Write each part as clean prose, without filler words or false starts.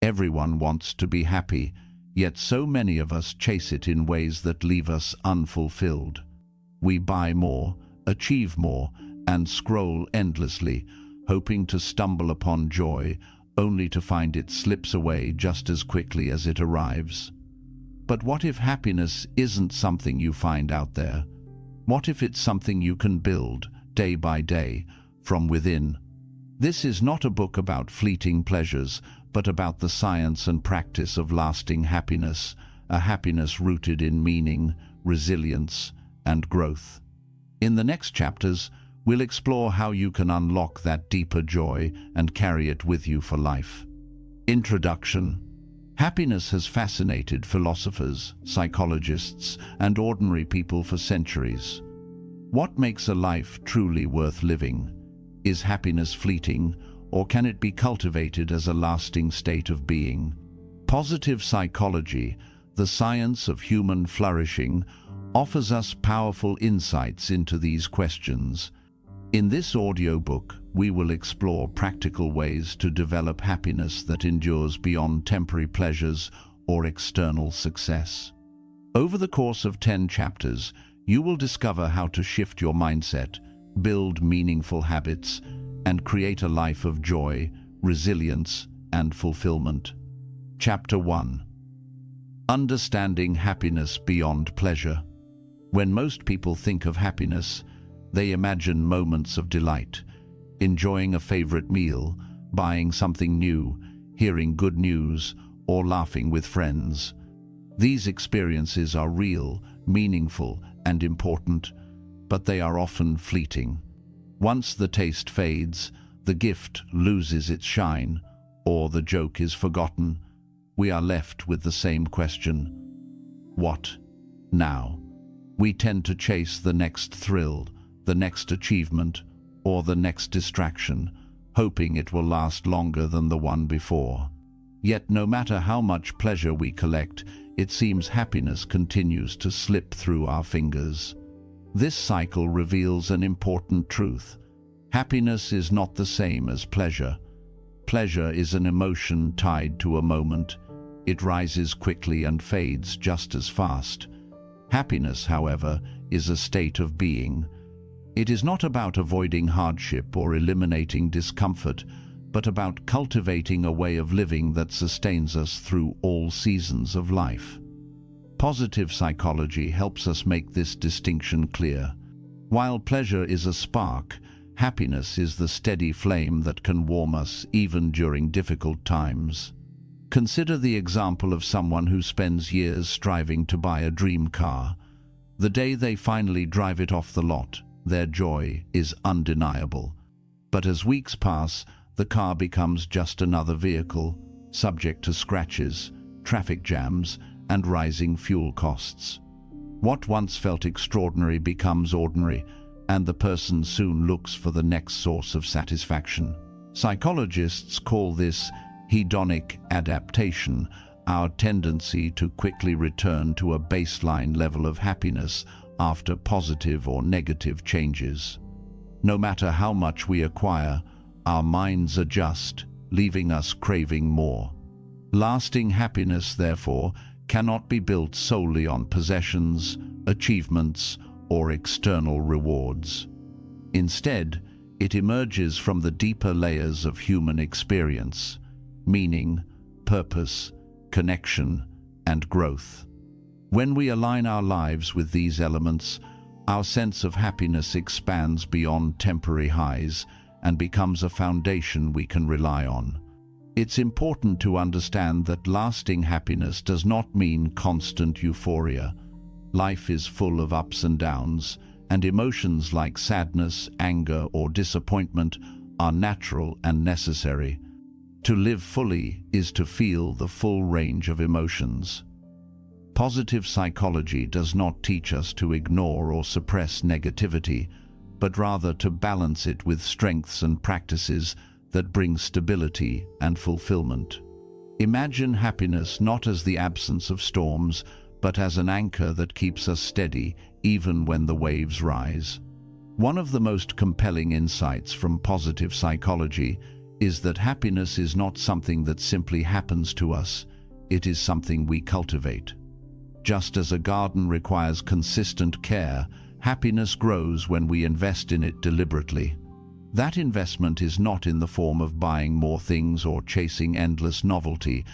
Everyone wants to be happy, yet so many of us chase it in ways that leave us unfulfilled. We buy more, achieve more, and scroll endlessly, hoping to stumble upon joy, only to find it slips away just as quickly as it arrives. But what if happiness isn't something you find out there? What if it's something you can build, day by day, from within? This is not a book about fleeting pleasures, but about the science and practice of lasting happiness, a happiness rooted in meaning, resilience, and growth. In the next chapters, we'll explore how you can unlock that deeper joy and carry it with you for life. Introduction. Happiness has fascinated philosophers, psychologists, and ordinary people for centuries. What makes a life truly worth living? Is happiness fleeting, or can it be cultivated as a lasting state of being? Positive psychology, the science of human flourishing, offers us powerful insights into these questions. In this audiobook, we will explore practical ways to develop happiness that endures beyond temporary pleasures or external success. Over the course of 10 chapters, you will discover how to shift your mindset, build meaningful habits, and create a life of joy, resilience, and fulfillment. Chapter 1. Understanding happiness beyond pleasure. When most people think of happiness, they imagine moments of delight, enjoying a favorite meal, buying something new, hearing good news, or laughing with friends. These experiences are real, meaningful, and important, but they are often fleeting. Once the taste fades, the gift loses its shine, or the joke is forgotten, we are left with the same question: what now? We tend to chase the next thrill, the next achievement, or the next distraction, hoping it will last longer than the one before. Yet no matter how much pleasure we collect, it seems happiness continues to slip through our fingers. This cycle reveals an important truth. Happiness is not the same as pleasure. Pleasure is an emotion tied to a moment. It rises quickly and fades just as fast. Happiness, however, is a state of being. It is not about avoiding hardship or eliminating discomfort, but about cultivating a way of living that sustains us through all seasons of life. Positive psychology helps us make this distinction clear. While pleasure is a spark, happiness is the steady flame that can warm us even during difficult times. Consider the example of someone who spends years striving to buy a dream car. The day they finally drive it off the lot, their joy is undeniable. But as weeks pass, the car becomes just another vehicle, subject to scratches, traffic jams, and rising fuel costs. What once felt extraordinary becomes ordinary, and the person soon looks for the next source of satisfaction. Psychologists call this hedonic adaptation, our tendency to quickly return to a baseline level of happiness after positive or negative changes. No matter how much we acquire, our minds adjust, leaving us craving more. Lasting happiness, therefore, cannot be built solely on possessions, achievements, or external rewards. Instead, it emerges from the deeper layers of human experience: meaning, purpose, connection, and growth. When we align our lives with these elements, our sense of happiness expands beyond temporary highs and becomes a foundation we can rely on. It's important to understand that lasting happiness does not mean constant euphoria. Life is full of ups and downs, and emotions like sadness, anger, or disappointment are natural and necessary. To live fully is to feel the full range of emotions. Positive psychology does not teach us to ignore or suppress negativity, but rather to balance it with strengths and practices that bring stability and fulfillment. Imagine happiness not as the absence of storms, but as an anchor that keeps us steady even when the waves rise. One of the most compelling insights from positive psychology is that happiness is not something that simply happens to us, it is something we cultivate. Just as a garden requires consistent care, happiness grows when we invest in it deliberately. That investment is not in the form of buying more things or chasing endless novelty,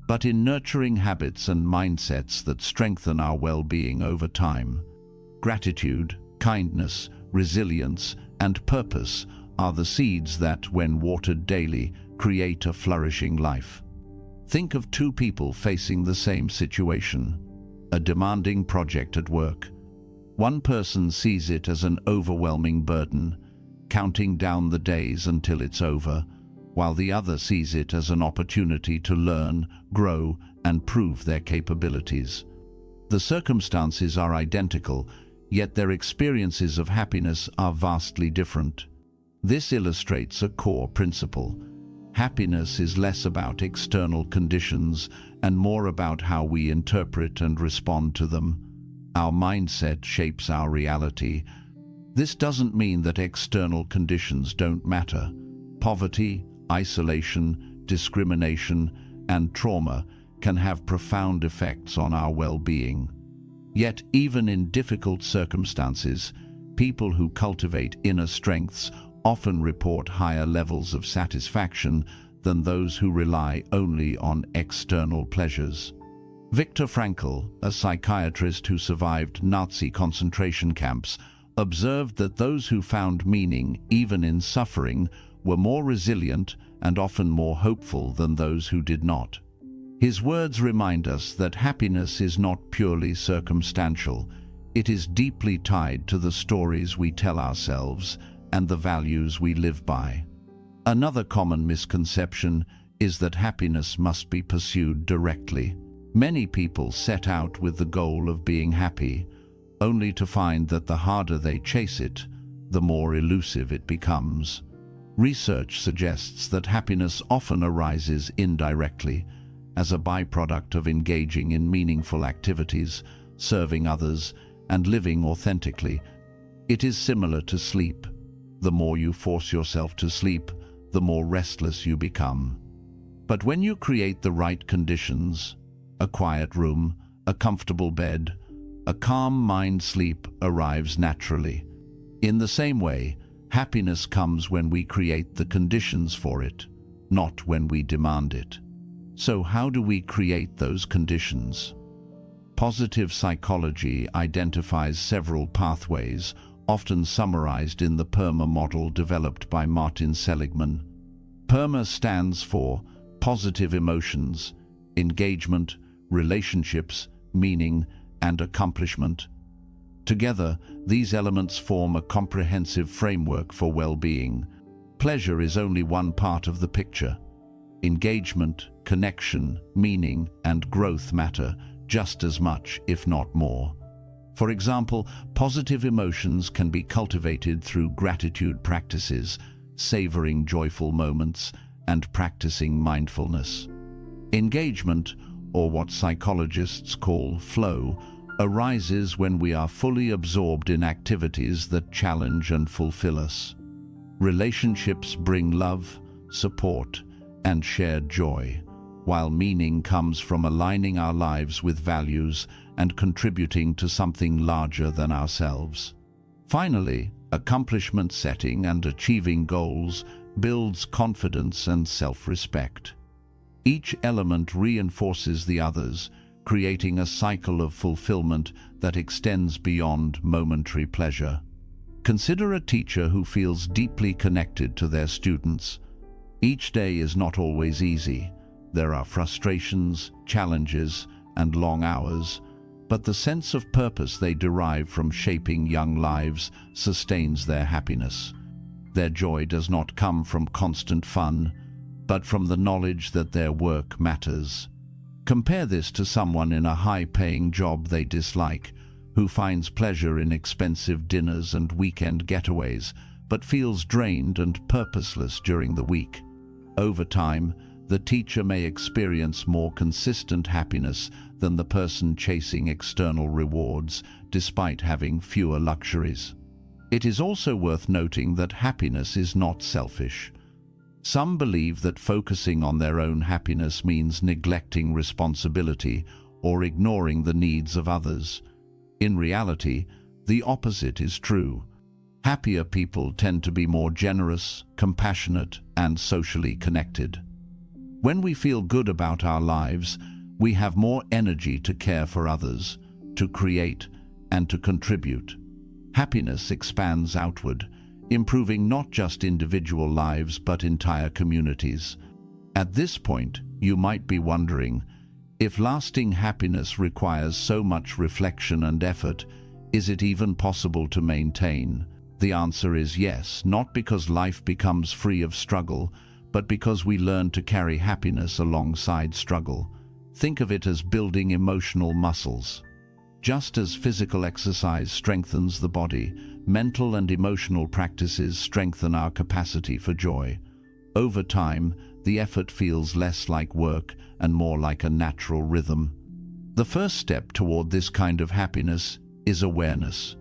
but in nurturing habits and mindsets that strengthen our well-being over time. Gratitude, kindness, resilience, and purpose are the seeds that, when watered daily, create a flourishing life. Think of two people facing the same situation, a demanding project at work. One person sees it as an overwhelming burden, counting down the days until it's over, while the other sees it as an opportunity to learn, grow, and prove their capabilities. The circumstances are identical, yet their experiences of happiness are vastly different. This illustrates a core principle. Happiness is less about external conditions and more about how we interpret and respond to them. Our mindset shapes our reality. This doesn't mean that external conditions don't matter. Poverty, isolation, discrimination, and trauma can have profound effects on our well-being. Yet, even in difficult circumstances, people who cultivate inner strengths often report higher levels of satisfaction than those who rely only on external pleasures. Viktor Frankl, a psychiatrist who survived Nazi concentration camps, observed that those who found meaning, even in suffering, were more resilient and often more hopeful than those who did not. His words remind us that happiness is not purely circumstantial. It is deeply tied to the stories we tell ourselves and the values we live by. Another common misconception is that happiness must be pursued directly. Many people set out with the goal of being happy, only to find that the harder they chase it, the more elusive it becomes. Research suggests that happiness often arises indirectly, as a byproduct of engaging in meaningful activities, serving others, and living authentically. It is similar to sleep. The more you force yourself to sleep, the more restless you become. But when you create the right conditions, a quiet room, a comfortable bed, a calm mind, sleep arrives naturally. In the same way, happiness comes when we create the conditions for it, not when we demand it. So how do we create those conditions? Positive psychology identifies several pathways, often summarized in the PERMA model developed by Martin Seligman. PERMA stands for positive emotions, engagement, relationships, meaning, and accomplishment. Together, these elements form a comprehensive framework for well-being. Pleasure is only one part of the picture. Engagement, connection, meaning, and growth matter just as much, if not more. For example, positive emotions can be cultivated through gratitude practices, savoring joyful moments, and practicing mindfulness. Engagement, or what psychologists call flow, arises when we are fully absorbed in activities that challenge and fulfill us. Relationships bring love, support, and shared joy, while meaning comes from aligning our lives with values and contributing to something larger than ourselves. Finally, accomplishment setting and achieving goals builds confidence and self-respect. Each element reinforces the others, creating a cycle of fulfillment that extends beyond momentary pleasure. Consider a teacher who feels deeply connected to their students. Each day is not always easy. There are frustrations, challenges, and long hours, but the sense of purpose they derive from shaping young lives sustains their happiness. Their joy does not come from constant fun, but from the knowledge that their work matters. Compare this to someone in a high-paying job they dislike, who finds pleasure in expensive dinners and weekend getaways, but feels drained and purposeless during the week. Over time, the teacher may experience more consistent happiness than the person chasing external rewards, despite having fewer luxuries. It is also worth noting that happiness is not selfish. Some believe that focusing on their own happiness means neglecting responsibility or ignoring the needs of others. In reality, the opposite is true. Happier people tend to be more generous, compassionate, and socially connected. When we feel good about our lives, we have more energy to care for others, to create, and to contribute. Happiness expands outward, improving not just individual lives but entire communities. At this point, you might be wondering, if lasting happiness requires so much reflection and effort, is it even possible to maintain? The answer is yes, not because life becomes free of struggle, but because we learn to carry happiness alongside struggle. Think of it as building emotional muscles. Just as physical exercise strengthens the body, mental and emotional practices strengthen our capacity for joy. Over time, the effort feels less like work and more like a natural rhythm. The first step toward this kind of happiness is awareness.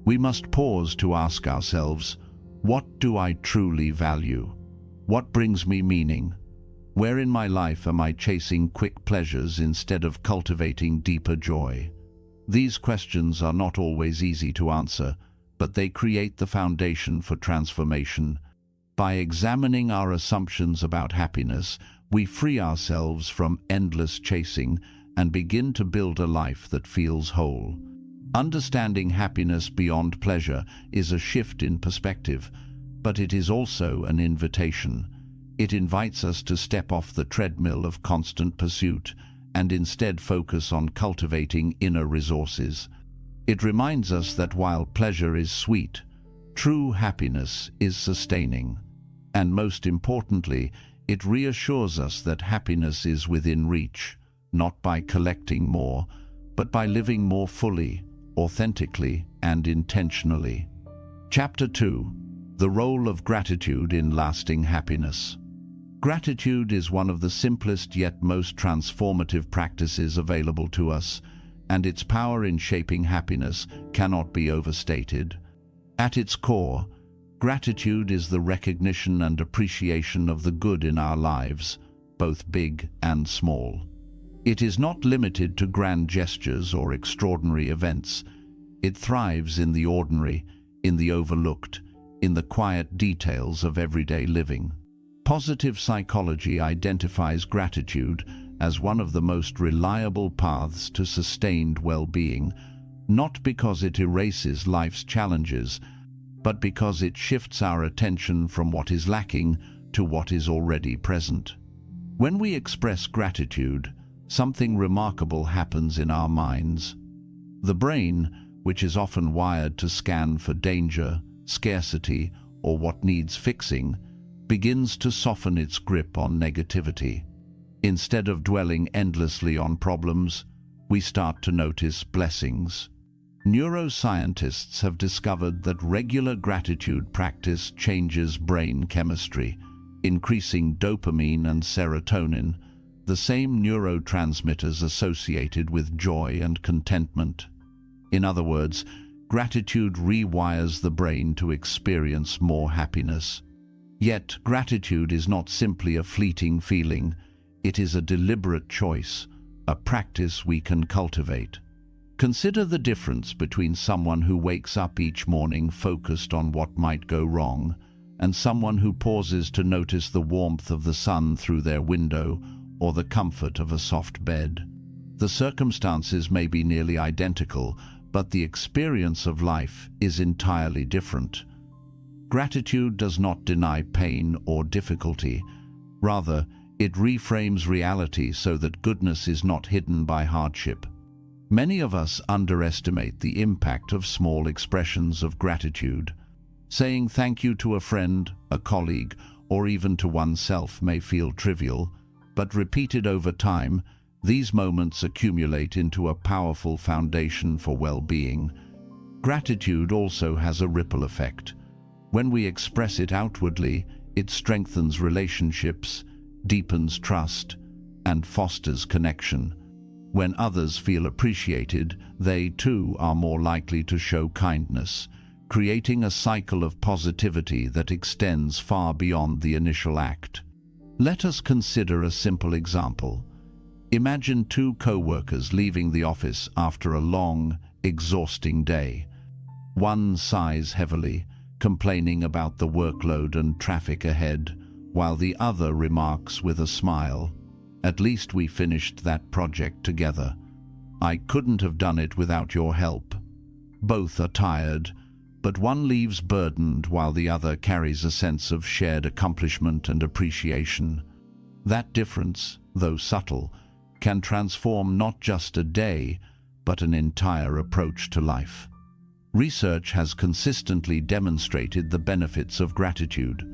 We must pause to ask ourselves, what do I truly value? What brings me meaning? Where in my life am I chasing quick pleasures instead of cultivating deeper joy? These questions are not always easy to answer, but they create the foundation for transformation. By examining our assumptions about happiness, we free ourselves from endless chasing and begin to build a life that feels whole. Understanding happiness beyond pleasure is a shift in perspective, but it is also an invitation. It invites us to step off the treadmill of constant pursuit and instead focus on cultivating inner resources. It reminds us that while pleasure is sweet, true happiness is sustaining. And most importantly, it reassures us that happiness is within reach, not by collecting more, but by living more fully, authentically, and intentionally. Chapter 2: The Role of Gratitude in Lasting Happiness. Gratitude is one of the simplest yet most transformative practices available to us, and its power in shaping happiness cannot be overstated. At its core, gratitude is the recognition and appreciation of the good in our lives, both big and small. It is not limited to grand gestures or extraordinary events. It thrives in the ordinary, in the overlooked, in the quiet details of everyday living. Positive psychology identifies gratitude as one of the most reliable paths to sustained well-being, not because it erases life's challenges, but because it shifts our attention from what is lacking to what is already present. When we express gratitude, something remarkable happens in our minds. The brain, which is often wired to scan for danger, scarcity, or what needs fixing, begins to soften its grip on negativity. Instead of dwelling endlessly on problems, we start to notice blessings. Neuroscientists have discovered that regular gratitude practice changes brain chemistry, increasing dopamine and serotonin, the same neurotransmitters associated with joy and contentment. In other words, gratitude rewires the brain to experience more happiness. Yet, gratitude is not simply a fleeting feeling. It is a deliberate choice, a practice we can cultivate. Consider the difference between someone who wakes up each morning focused on what might go wrong and someone who pauses to notice the warmth of the sun through their window or the comfort of a soft bed. The circumstances may be nearly identical, but the experience of life is entirely different. Gratitude does not deny pain or difficulty. Rather, it reframes reality so that goodness is not hidden by hardship. Many of us underestimate the impact of small expressions of gratitude. Saying thank you to a friend, a colleague, or even to oneself may feel trivial, but repeated over time, these moments accumulate into a powerful foundation for well-being. Gratitude also has a ripple effect. When we express it outwardly, it strengthens relationships, deepens trust, and fosters connection. When others feel appreciated, they too are more likely to show kindness, creating a cycle of positivity that extends far beyond the initial act. Let us consider a simple example. Imagine two co-workers leaving the office after a long, exhausting day. One sighs heavily, complaining about the workload and traffic ahead, while the other remarks with a smile, "At least we finished that project together. I couldn't have done it without your help." Both are tired, but one leaves burdened while the other carries a sense of shared accomplishment and appreciation. That difference, though subtle, can transform not just a day, but an entire approach to life. Research has consistently demonstrated the benefits of gratitude.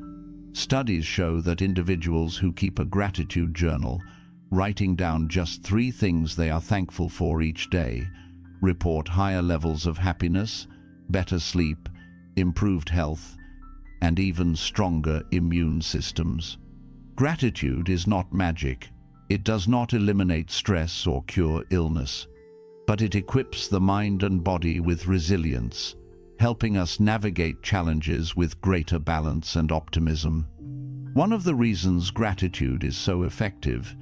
Studies show that individuals who keep a gratitude journal, writing down just 3 things they are thankful for each day, report higher levels of happiness, better sleep, improved health, and even stronger immune systems. Gratitude is not magic. It does not eliminate stress or cure illness, but it equips the mind and body with resilience, helping us navigate challenges with greater balance and optimism. One of the reasons gratitude is so effective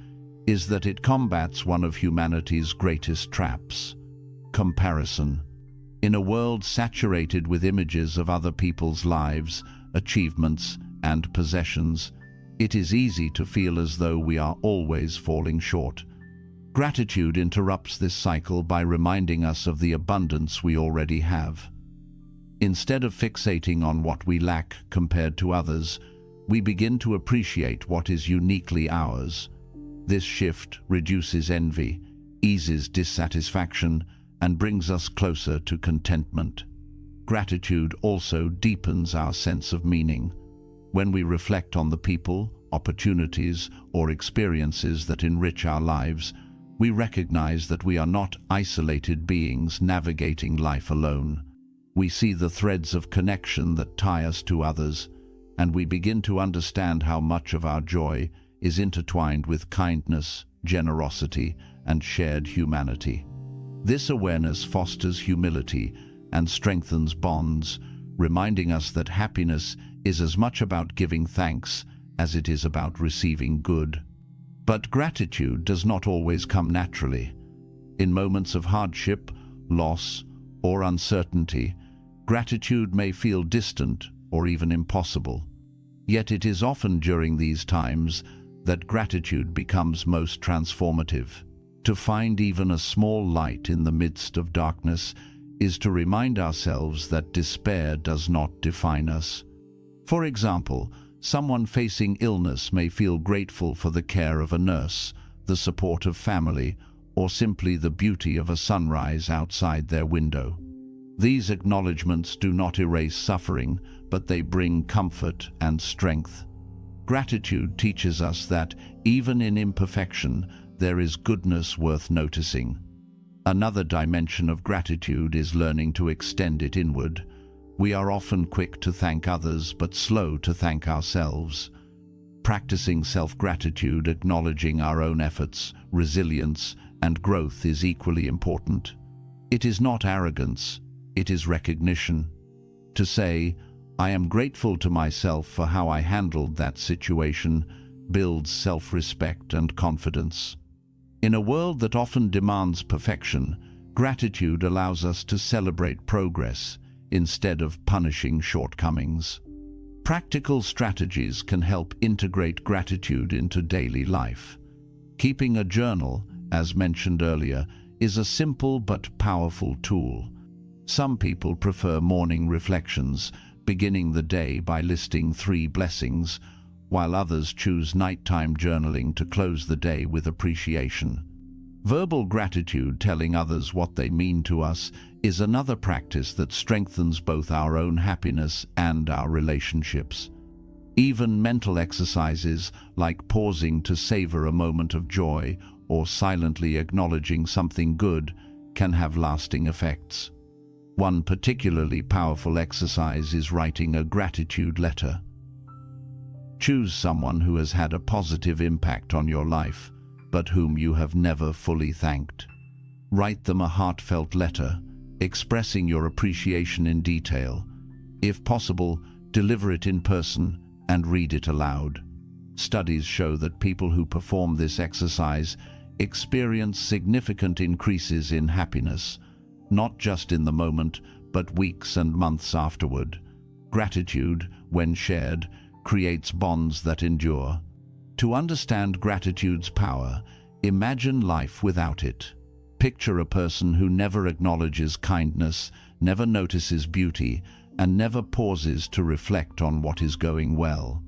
is that it combats one of humanity's greatest traps: comparison. In a world saturated with images of other people's lives, achievements, and possessions, it is easy to feel as though we are always falling short. Gratitude interrupts this cycle by reminding us of the abundance we already have. Instead of fixating on what we lack compared to others, we begin to appreciate what is uniquely ours. This shift reduces envy, eases dissatisfaction, and brings us closer to contentment. Gratitude also deepens our sense of meaning. When we reflect on the people, opportunities, or experiences that enrich our lives, we recognize that we are not isolated beings navigating life alone. We see the threads of connection that tie us to others, and we begin to understand how much of our joy is intertwined with kindness, generosity, and shared humanity. This awareness fosters humility and strengthens bonds, reminding us that happiness is as much about giving thanks as it is about receiving good. But gratitude does not always come naturally. In moments of hardship, loss, or uncertainty, gratitude may feel distant or even impossible. Yet it is often during these times that gratitude becomes most transformative. To find even a small light in the midst of darkness is to remind ourselves that despair does not define us. For example, someone facing illness may feel grateful for the care of a nurse, the support of family, or simply the beauty of a sunrise outside their window. These acknowledgements do not erase suffering, but they bring comfort and strength. Gratitude teaches us that, even in imperfection, there is goodness worth noticing. Another dimension of gratitude is learning to extend it inward. We are often quick to thank others, but slow to thank ourselves. Practicing self-gratitude, acknowledging our own efforts, resilience, and growth is equally important. It is not arrogance, it is recognition. To say, "I am grateful to myself for how I handled that situation," builds self-respect and confidence. In a world that often demands perfection, gratitude allows us to celebrate progress instead of punishing shortcomings. Practical strategies can help integrate gratitude into daily life. Keeping a journal, as mentioned earlier, is a simple but powerful tool. Some people prefer morning reflections, beginning the day by listing 3 blessings, while others choose nighttime journaling to close the day with appreciation. Verbal gratitude, telling others what they mean to us, is another practice that strengthens both our own happiness and our relationships. Even mental exercises like pausing to savor a moment of joy or silently acknowledging something good can have lasting effects. One particularly powerful exercise is writing a gratitude letter. Choose someone who has had a positive impact on your life, but whom you have never fully thanked. Write them a heartfelt letter, expressing your appreciation in detail, If possible, deliver it in person and read it aloud. Studies show that people who perform this exercise experience significant increases in happiness, not just in the moment, but weeks and months afterward. Gratitude, when shared, creates bonds that endure. To understand gratitude's power, imagine life without it. Picture a person who never acknowledges kindness, never notices beauty, and never pauses to reflect on what is going well.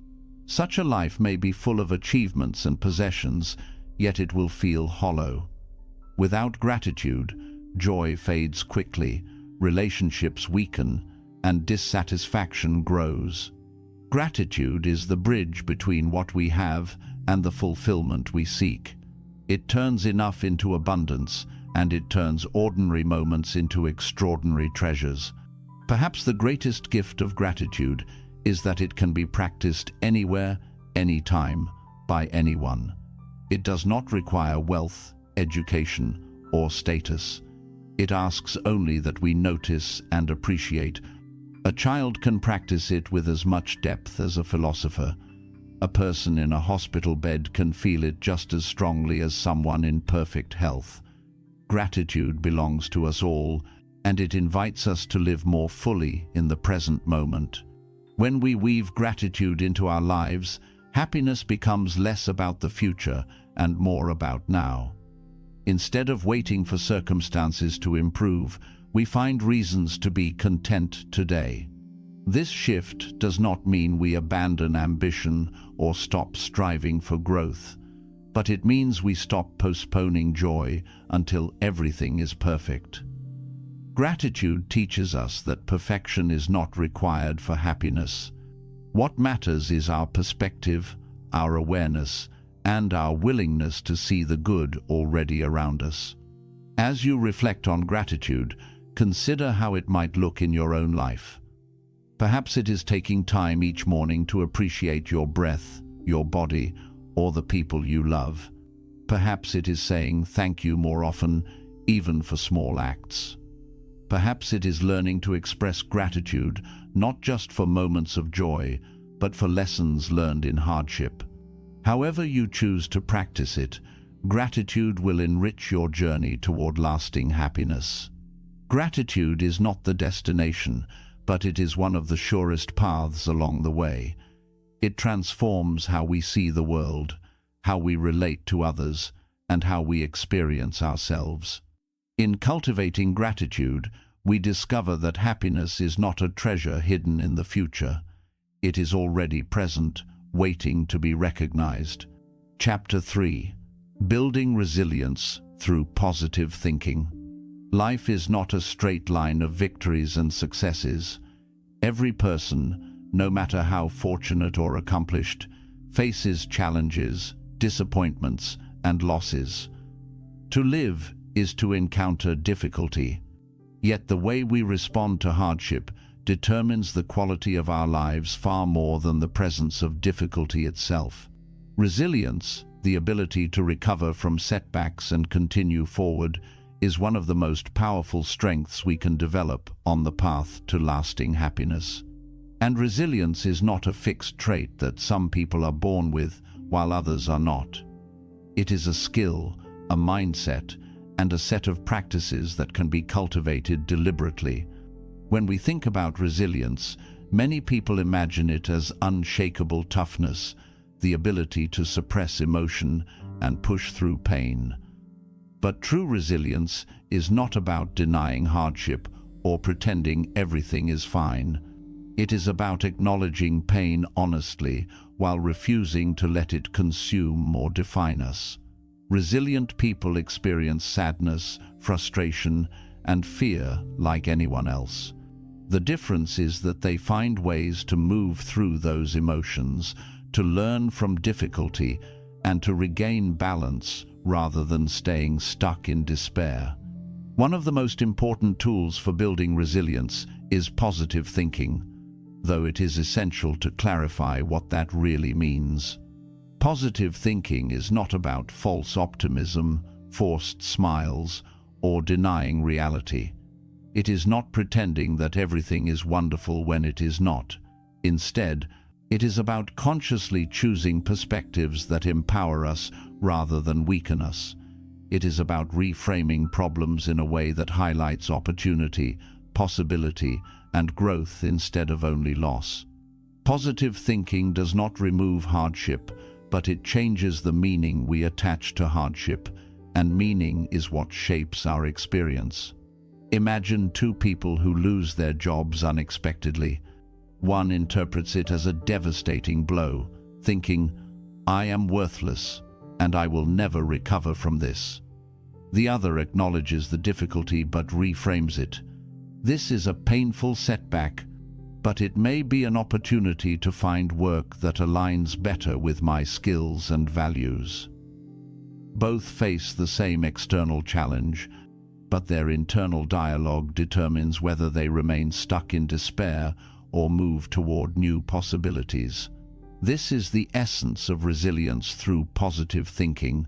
Such a life may be full of achievements and possessions, yet it will feel hollow. Without gratitude, joy fades quickly, relationships weaken, and dissatisfaction grows. Gratitude is the bridge between what we have and the fulfillment we seek. It turns enough into abundance, and it turns ordinary moments into extraordinary treasures. Perhaps the greatest gift of gratitude is that it can be practiced anywhere, anytime, by anyone. It does not require wealth, education, or status. It asks only that we notice and appreciate. A child can practice it with as much depth as a philosopher. A person in a hospital bed can feel it just as strongly as someone in perfect health. Gratitude belongs to us all, and it invites us to live more fully in the present moment. When we weave gratitude into our lives, happiness becomes less about the future and more about now. Instead of waiting for circumstances to improve, we find reasons to be content today. This shift does not mean we abandon ambition or stop striving for growth, but it means we stop postponing joy until everything is perfect. Gratitude teaches us that perfection is not required for happiness. What matters is our perspective, our awareness, and our willingness to see the good already around us. As you reflect on gratitude, consider how it might look in your own life. Perhaps it is taking time each morning to appreciate your breath, your body, or the people you love. Perhaps it is saying thank you more often, even for small acts. Perhaps it is learning to express gratitude not just for moments of joy, but for lessons learned in hardship. However you choose to practice it, gratitude will enrich your journey toward lasting happiness. Gratitude is not the destination, but it is one of the surest paths along the way. It transforms how we see the world, how we relate to others, and how we experience ourselves. In cultivating gratitude, we discover that happiness is not a treasure hidden in the future. It is already present, waiting to be recognized. Chapter 3. Building Resilience Through Positive Thinking. Life is not a straight line of victories and successes. Every person, no matter how fortunate or accomplished, faces challenges, disappointments, and losses. To live is to encounter difficulty. Yet the way we respond to hardship determines the quality of our lives far more than the presence of difficulty itself. Resilience, the ability to recover from setbacks and continue forward, is one of the most powerful strengths we can develop on the path to lasting happiness. And resilience is not a fixed trait that some people are born with while others are not. It is a skill, a mindset, and a set of practices that can be cultivated deliberately. When we think about resilience, many people imagine it as unshakable toughness, the ability to suppress emotion and push through pain. But true resilience is not about denying hardship or pretending everything is fine. It is about acknowledging pain honestly while refusing to let it consume or define us. Resilient people experience sadness, frustration, and fear like anyone else. The difference is that they find ways to move through those emotions, to learn from difficulty, and to regain balance rather than staying stuck in despair. One of the most important tools for building resilience is positive thinking, though it is essential to clarify what that really means. Positive thinking is not about false optimism, forced smiles, or denying reality. It is not pretending that everything is wonderful when it is not. Instead, it is about consciously choosing perspectives that empower us rather than weaken us. It is about reframing problems in a way that highlights opportunity, possibility, and growth instead of only loss. Positive thinking does not remove hardship, but it changes the meaning we attach to hardship, and meaning is what shapes our experience. Imagine two people who lose their jobs unexpectedly. One interprets it as a devastating blow, thinking, "I am worthless, and I will never recover from this." The other acknowledges the difficulty but reframes it. "This is a painful setback, but it may be an opportunity to find work that aligns better with my skills and values." Both face the same external challenge, but their internal dialogue determines whether they remain stuck in despair or move toward new possibilities. This is the essence of resilience through positive thinking.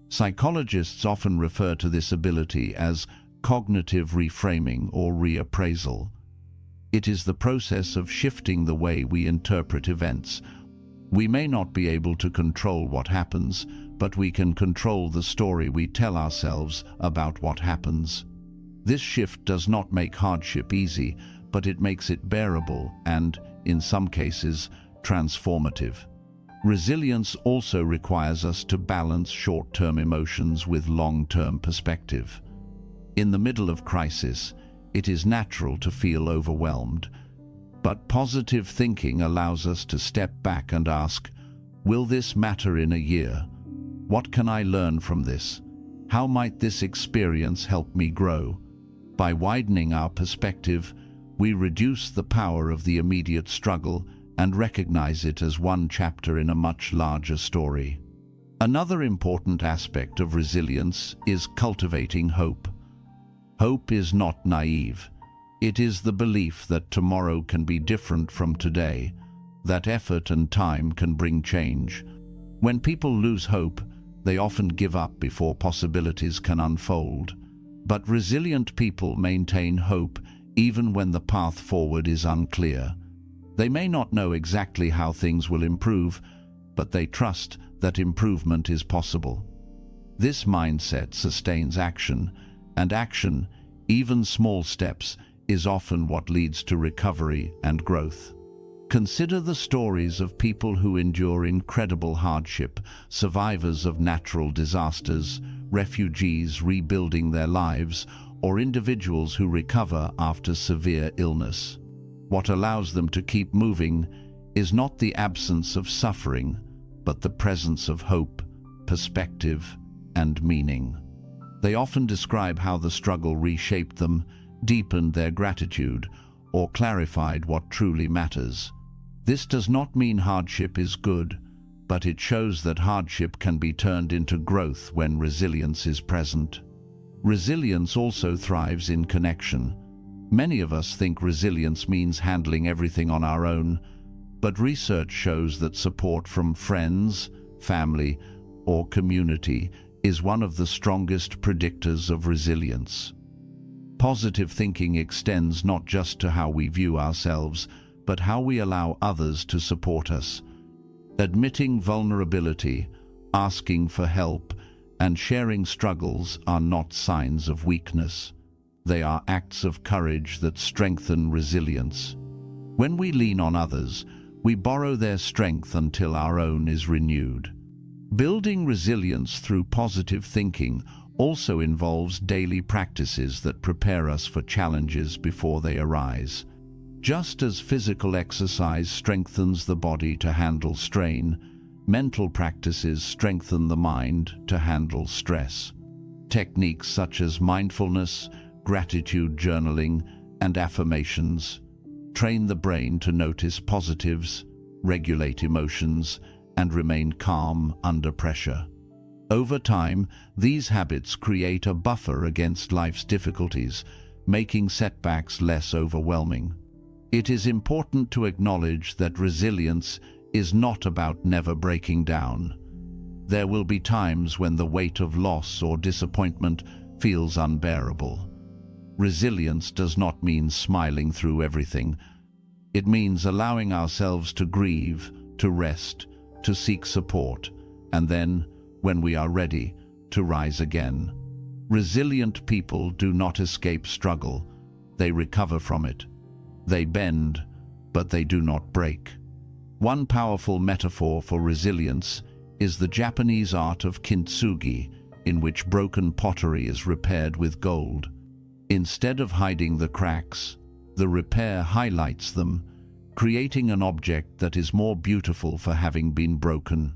Psychologists often refer to this ability as cognitive reframing or reappraisal. It is the process of shifting the way we interpret events. We may not be able to control what happens, but we can control the story we tell ourselves about what happens. This shift does not make hardship easy, but it makes it bearable and, in some cases, transformative. Resilience also requires us to balance short-term emotions with long-term perspective. In the middle of crisis, it is natural to feel overwhelmed, but positive thinking allows us to step back and ask, will this matter in a year? What can I learn from this? How might this experience help me grow? By widening our perspective, we reduce the power of the immediate struggle and recognize it as one chapter in a much larger story. Another important aspect of resilience is cultivating hope. Hope is not naive. It is the belief that tomorrow can be different from today, that effort and time can bring change. When people lose hope, they often give up before possibilities can unfold. But resilient people maintain hope even when the path forward is unclear. They may not know exactly how things will improve, but they trust that improvement is possible. This mindset sustains action, and action, even small steps, is often what leads to recovery and growth. Consider the stories of people who endure incredible hardship, survivors of natural disasters, refugees rebuilding their lives, or individuals who recover after severe illness. What allows them to keep moving is not the absence of suffering, but the presence of hope, perspective, and meaning. They often describe how the struggle reshaped them, deepened their gratitude, or clarified what truly matters. This does not mean hardship is good, but it shows that hardship can be turned into growth when resilience is present. Resilience also thrives in connection. Many of us think resilience means handling everything on our own, but research shows that support from friends, family, or community is one of the strongest predictors of resilience. Positive thinking extends not just to how we view ourselves, but how we allow others to support us. Admitting vulnerability, asking for help, and sharing struggles are not signs of weakness. They are acts of courage that strengthen resilience. When we lean on others, we borrow their strength until our own is renewed. Building resilience through positive thinking also involves daily practices that prepare us for challenges before they arise. Just as physical exercise strengthens the body to handle strain, mental practices strengthen the mind to handle stress. Techniques such as mindfulness, gratitude journaling, and affirmations train the brain to notice positives, regulate emotions, and remain calm under pressure. Over time, these habits create a buffer against life's difficulties, making setbacks less overwhelming. It is important to acknowledge that resilience is not about never breaking down. There will be times when the weight of loss or disappointment feels unbearable. Resilience does not mean smiling through everything. It means allowing ourselves to grieve, to rest, to seek support, and then, when we are ready, to rise again. Resilient people do not escape struggle. They recover from it. They bend, but they do not break. One powerful metaphor for resilience is the Japanese art of kintsugi, in which broken pottery is repaired with gold. Instead of hiding the cracks, the repair highlights them, creating an object that is more beautiful for having been broken.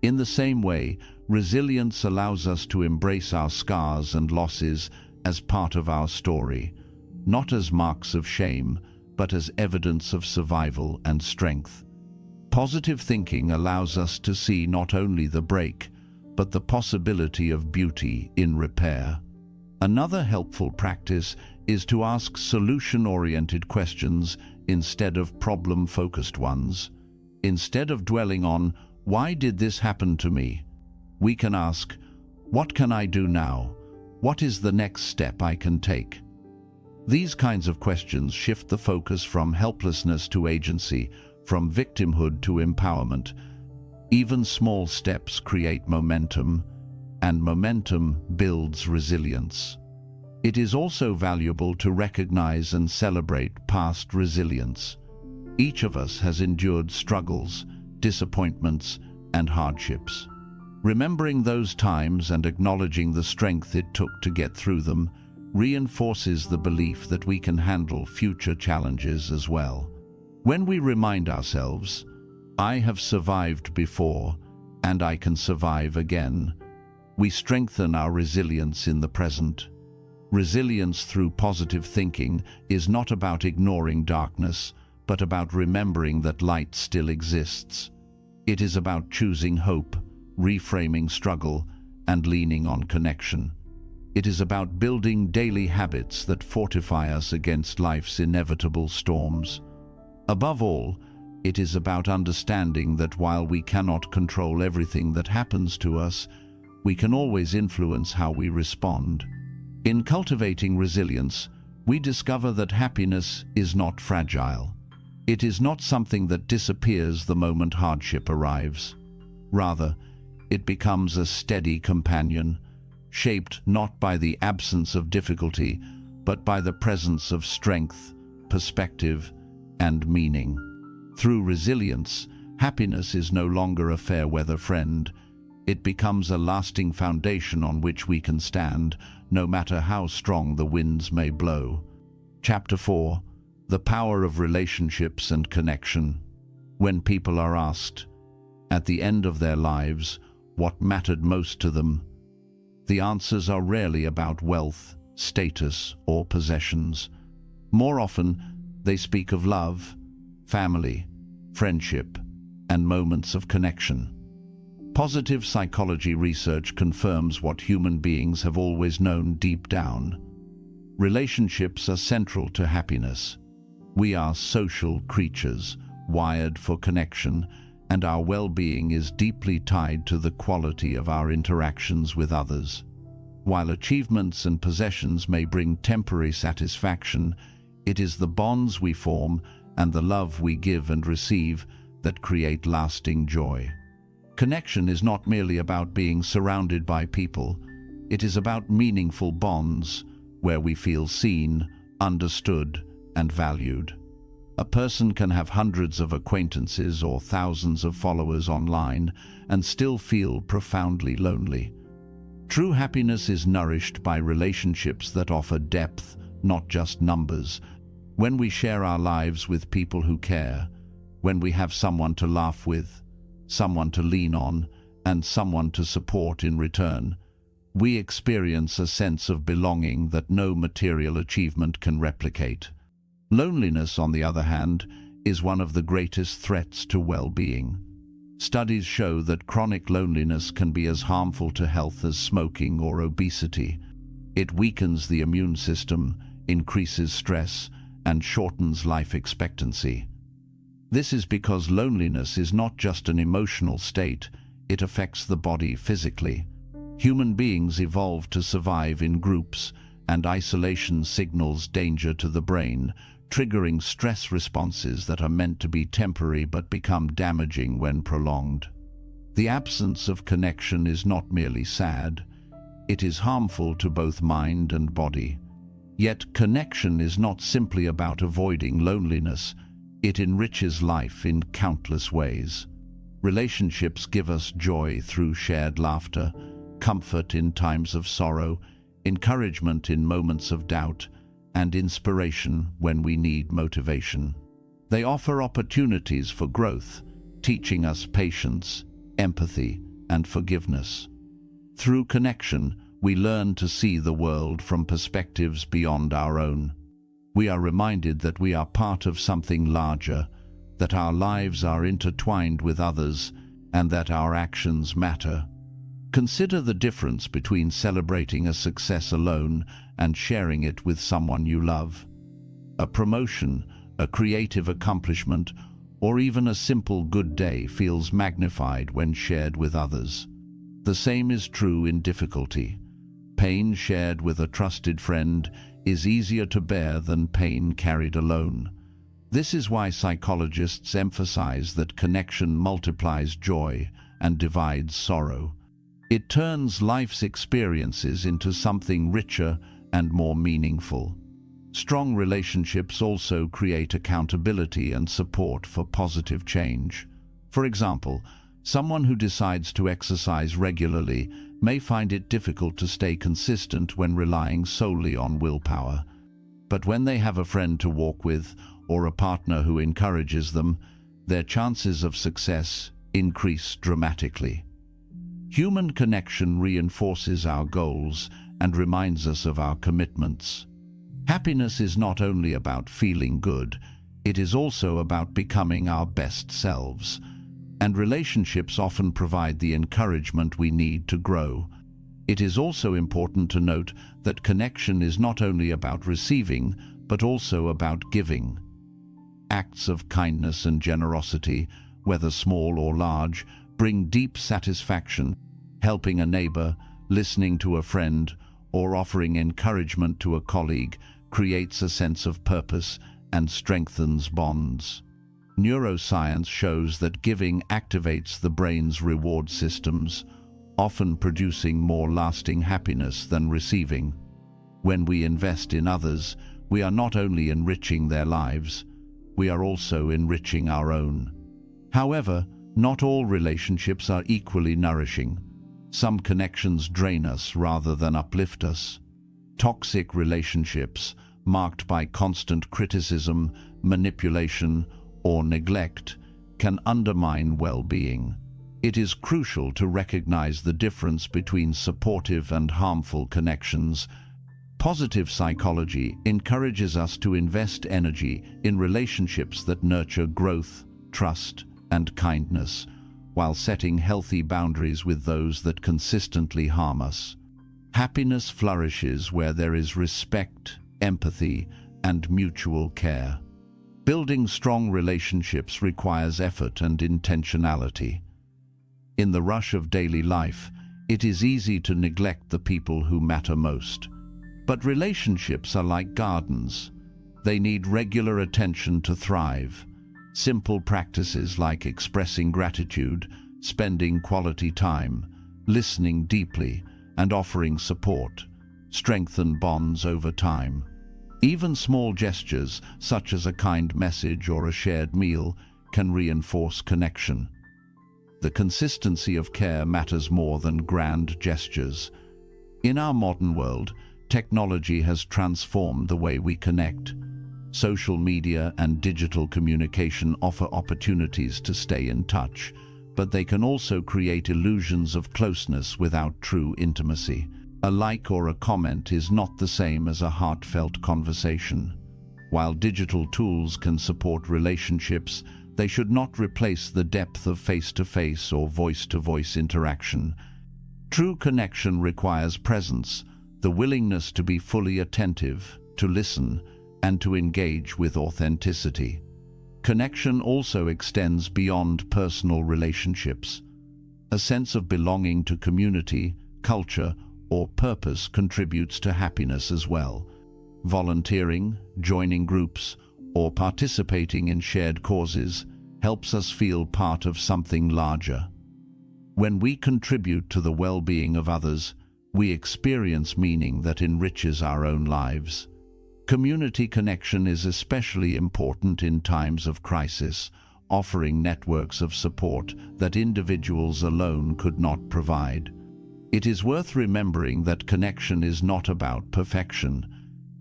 In the same way, resilience allows us to embrace our scars and losses as part of our story, not as marks of shame, but as evidence of survival and strength. Positive thinking allows us to see not only the break, but the possibility of beauty in repair. Another helpful practice is to ask solution-oriented questions instead of problem-focused ones. Instead of dwelling on, "Why did this happen to me?" we can ask, "What can I do now? What is the next step I can take?" These kinds of questions shift the focus from helplessness to agency, from victimhood to empowerment. Even small steps create momentum, and momentum builds resilience. It is also valuable to recognize and celebrate past resilience. Each of us has endured struggles, disappointments, and hardships. Remembering those times and acknowledging the strength it took to get through them reinforces the belief that we can handle future challenges as well. When we remind ourselves, "I have survived before, and I can survive again," we strengthen our resilience in the present. Resilience through positive thinking is not about ignoring darkness, but about remembering that light still exists. It is about choosing hope, reframing struggle, and leaning on connection. It is about building daily habits that fortify us against life's inevitable storms. Above all, it is about understanding that while we cannot control everything that happens to us, we can always influence how we respond. In cultivating resilience, we discover that happiness is not fragile. It is not something that disappears the moment hardship arrives. Rather, it becomes a steady companion, shaped not by the absence of difficulty, but by the presence of strength, perspective, and meaning. Through resilience, happiness is no longer a fair-weather friend. It becomes a lasting foundation on which we can stand, no matter how strong the winds may blow. Chapter 4. The Power of Relationships and Connection. When people are asked, at the end of their lives, what mattered most to them, the answers are rarely about wealth, status, or possessions. More often, they speak of love, family, friendship, and moments of connection. Positive psychology research confirms what human beings have always known deep down. Relationships are central to happiness. We are social creatures, wired for connection, and our well-being is deeply tied to the quality of our interactions with others. While achievements and possessions may bring temporary satisfaction, it is the bonds we form and the love we give and receive that create lasting joy. Connection is not merely about being surrounded by people. It is about meaningful bonds where we feel seen, understood, and valued. A person can have hundreds of acquaintances or thousands of followers online and still feel profoundly lonely. True happiness is nourished by relationships that offer depth, not just numbers. When we share our lives with people who care, when we have someone to laugh with, someone to lean on, and someone to support in return, we experience a sense of belonging that no material achievement can replicate. Loneliness, on the other hand, is one of the greatest threats to well-being. Studies show that chronic loneliness can be as harmful to health as smoking or obesity. It weakens the immune system, increases stress, and shortens life expectancy. This is because loneliness is not just an emotional state, it affects the body physically. Human beings evolved to survive in groups, and isolation signals danger to the brain, triggering stress responses that are meant to be temporary but become damaging when prolonged. The absence of connection is not merely sad, it is harmful to both mind and body. Yet connection is not simply about avoiding loneliness, it enriches life in countless ways. Relationships give us joy through shared laughter, comfort in times of sorrow, encouragement in moments of doubt, and inspiration when we need motivation. They offer opportunities for growth, teaching us patience, empathy, and forgiveness. Through connection, we learn to see the world from perspectives beyond our own. We are reminded that we are part of something larger, that our lives are intertwined with others, and that our actions matter. Consider the difference between celebrating a success alone and sharing it with someone you love. A promotion, a creative accomplishment, or even a simple good day feels magnified when shared with others. The same is true in difficulty. Pain shared with a trusted friend is easier to bear than pain carried alone. This is why psychologists emphasize that connection multiplies joy and divides sorrow. It turns life's experiences into something richer and more meaningful. Strong relationships also create accountability and support for positive change. For example, someone who decides to exercise regularly may find it difficult to stay consistent when relying solely on willpower. But when they have a friend to walk with or a partner who encourages them, their chances of success increase dramatically. Human connection reinforces our goals and reminds us of our commitments. Happiness is not only about feeling good, it is also about becoming our best selves. And relationships often provide the encouragement we need to grow. It is also important to note that connection is not only about receiving, but also about giving. Acts of kindness and generosity, whether small or large, bring deep satisfaction. Helping a neighbor, listening to a friend, or offering encouragement to a colleague creates a sense of purpose and strengthens bonds. Neuroscience shows that giving activates the brain's reward systems, often producing more lasting happiness than receiving. When we invest in others, we are not only enriching their lives, we are also enriching our own. However, not all relationships are equally nourishing. Some connections drain us rather than uplift us. Toxic relationships, marked by constant criticism, manipulation, or neglect, can undermine well-being. It is crucial to recognize the difference between supportive and harmful connections. Positive psychology encourages us to invest energy in relationships that nurture growth, trust, and kindness, while setting healthy boundaries with those that consistently harm us. Happiness flourishes where there is respect, empathy, and mutual care. Building strong relationships requires effort and intentionality. In the rush of daily life, it is easy to neglect the people who matter most. But relationships are like gardens. They need regular attention to thrive. Simple practices like expressing gratitude, spending quality time, listening deeply, and offering support strengthen bonds over time. Even small gestures, such as a kind message or a shared meal, can reinforce connection. The consistency of care matters more than grand gestures. In our modern world, technology has transformed the way we connect. Social media and digital communication offer opportunities to stay in touch, but they can also create illusions of closeness without true intimacy. A like or a comment is not the same as a heartfelt conversation. While digital tools can support relationships, they should not replace the depth of face-to-face or voice-to-voice interaction. True connection requires presence, the willingness to be fully attentive, to listen, and to engage with authenticity. Connection also extends beyond personal relationships. A sense of belonging to community, culture, or purpose contributes to happiness as well. Volunteering, joining groups, or participating in shared causes helps us feel part of something larger. When we contribute to the well-being of others, we experience meaning that enriches our own lives. Community connection is especially important in times of crisis, offering networks of support that individuals alone could not provide. It is worth remembering that connection is not about perfection.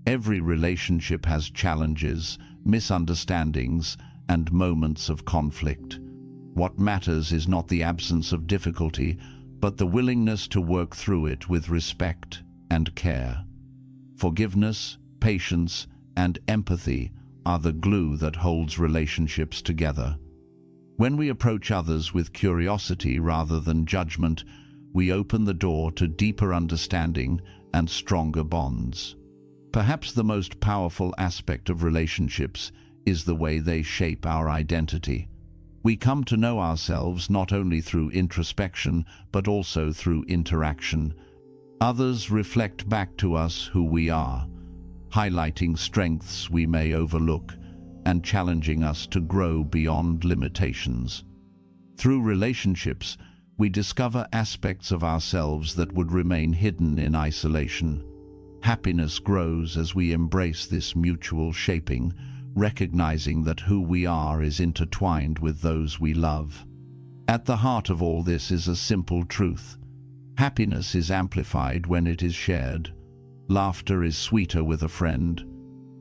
Every relationship has challenges, misunderstandings, and moments of conflict. What matters is not the absence of difficulty, but the willingness to work through it with respect and care. Forgiveness, patience, and empathy are the glue that holds relationships together. When we approach others with curiosity rather than judgment, we open the door to deeper understanding and stronger bonds. Perhaps the most powerful aspect of relationships is the way they shape our identity. We come to know ourselves not only through introspection, but also through interaction. Others reflect back to us who we are, highlighting strengths we may overlook and challenging us to grow beyond limitations. Through relationships, we discover aspects of ourselves that would remain hidden in isolation. Happiness grows as we embrace this mutual shaping, recognizing that who we are is intertwined with those we love. At the heart of all this is a simple truth. Happiness is amplified when it is shared. Laughter is sweeter with a friend.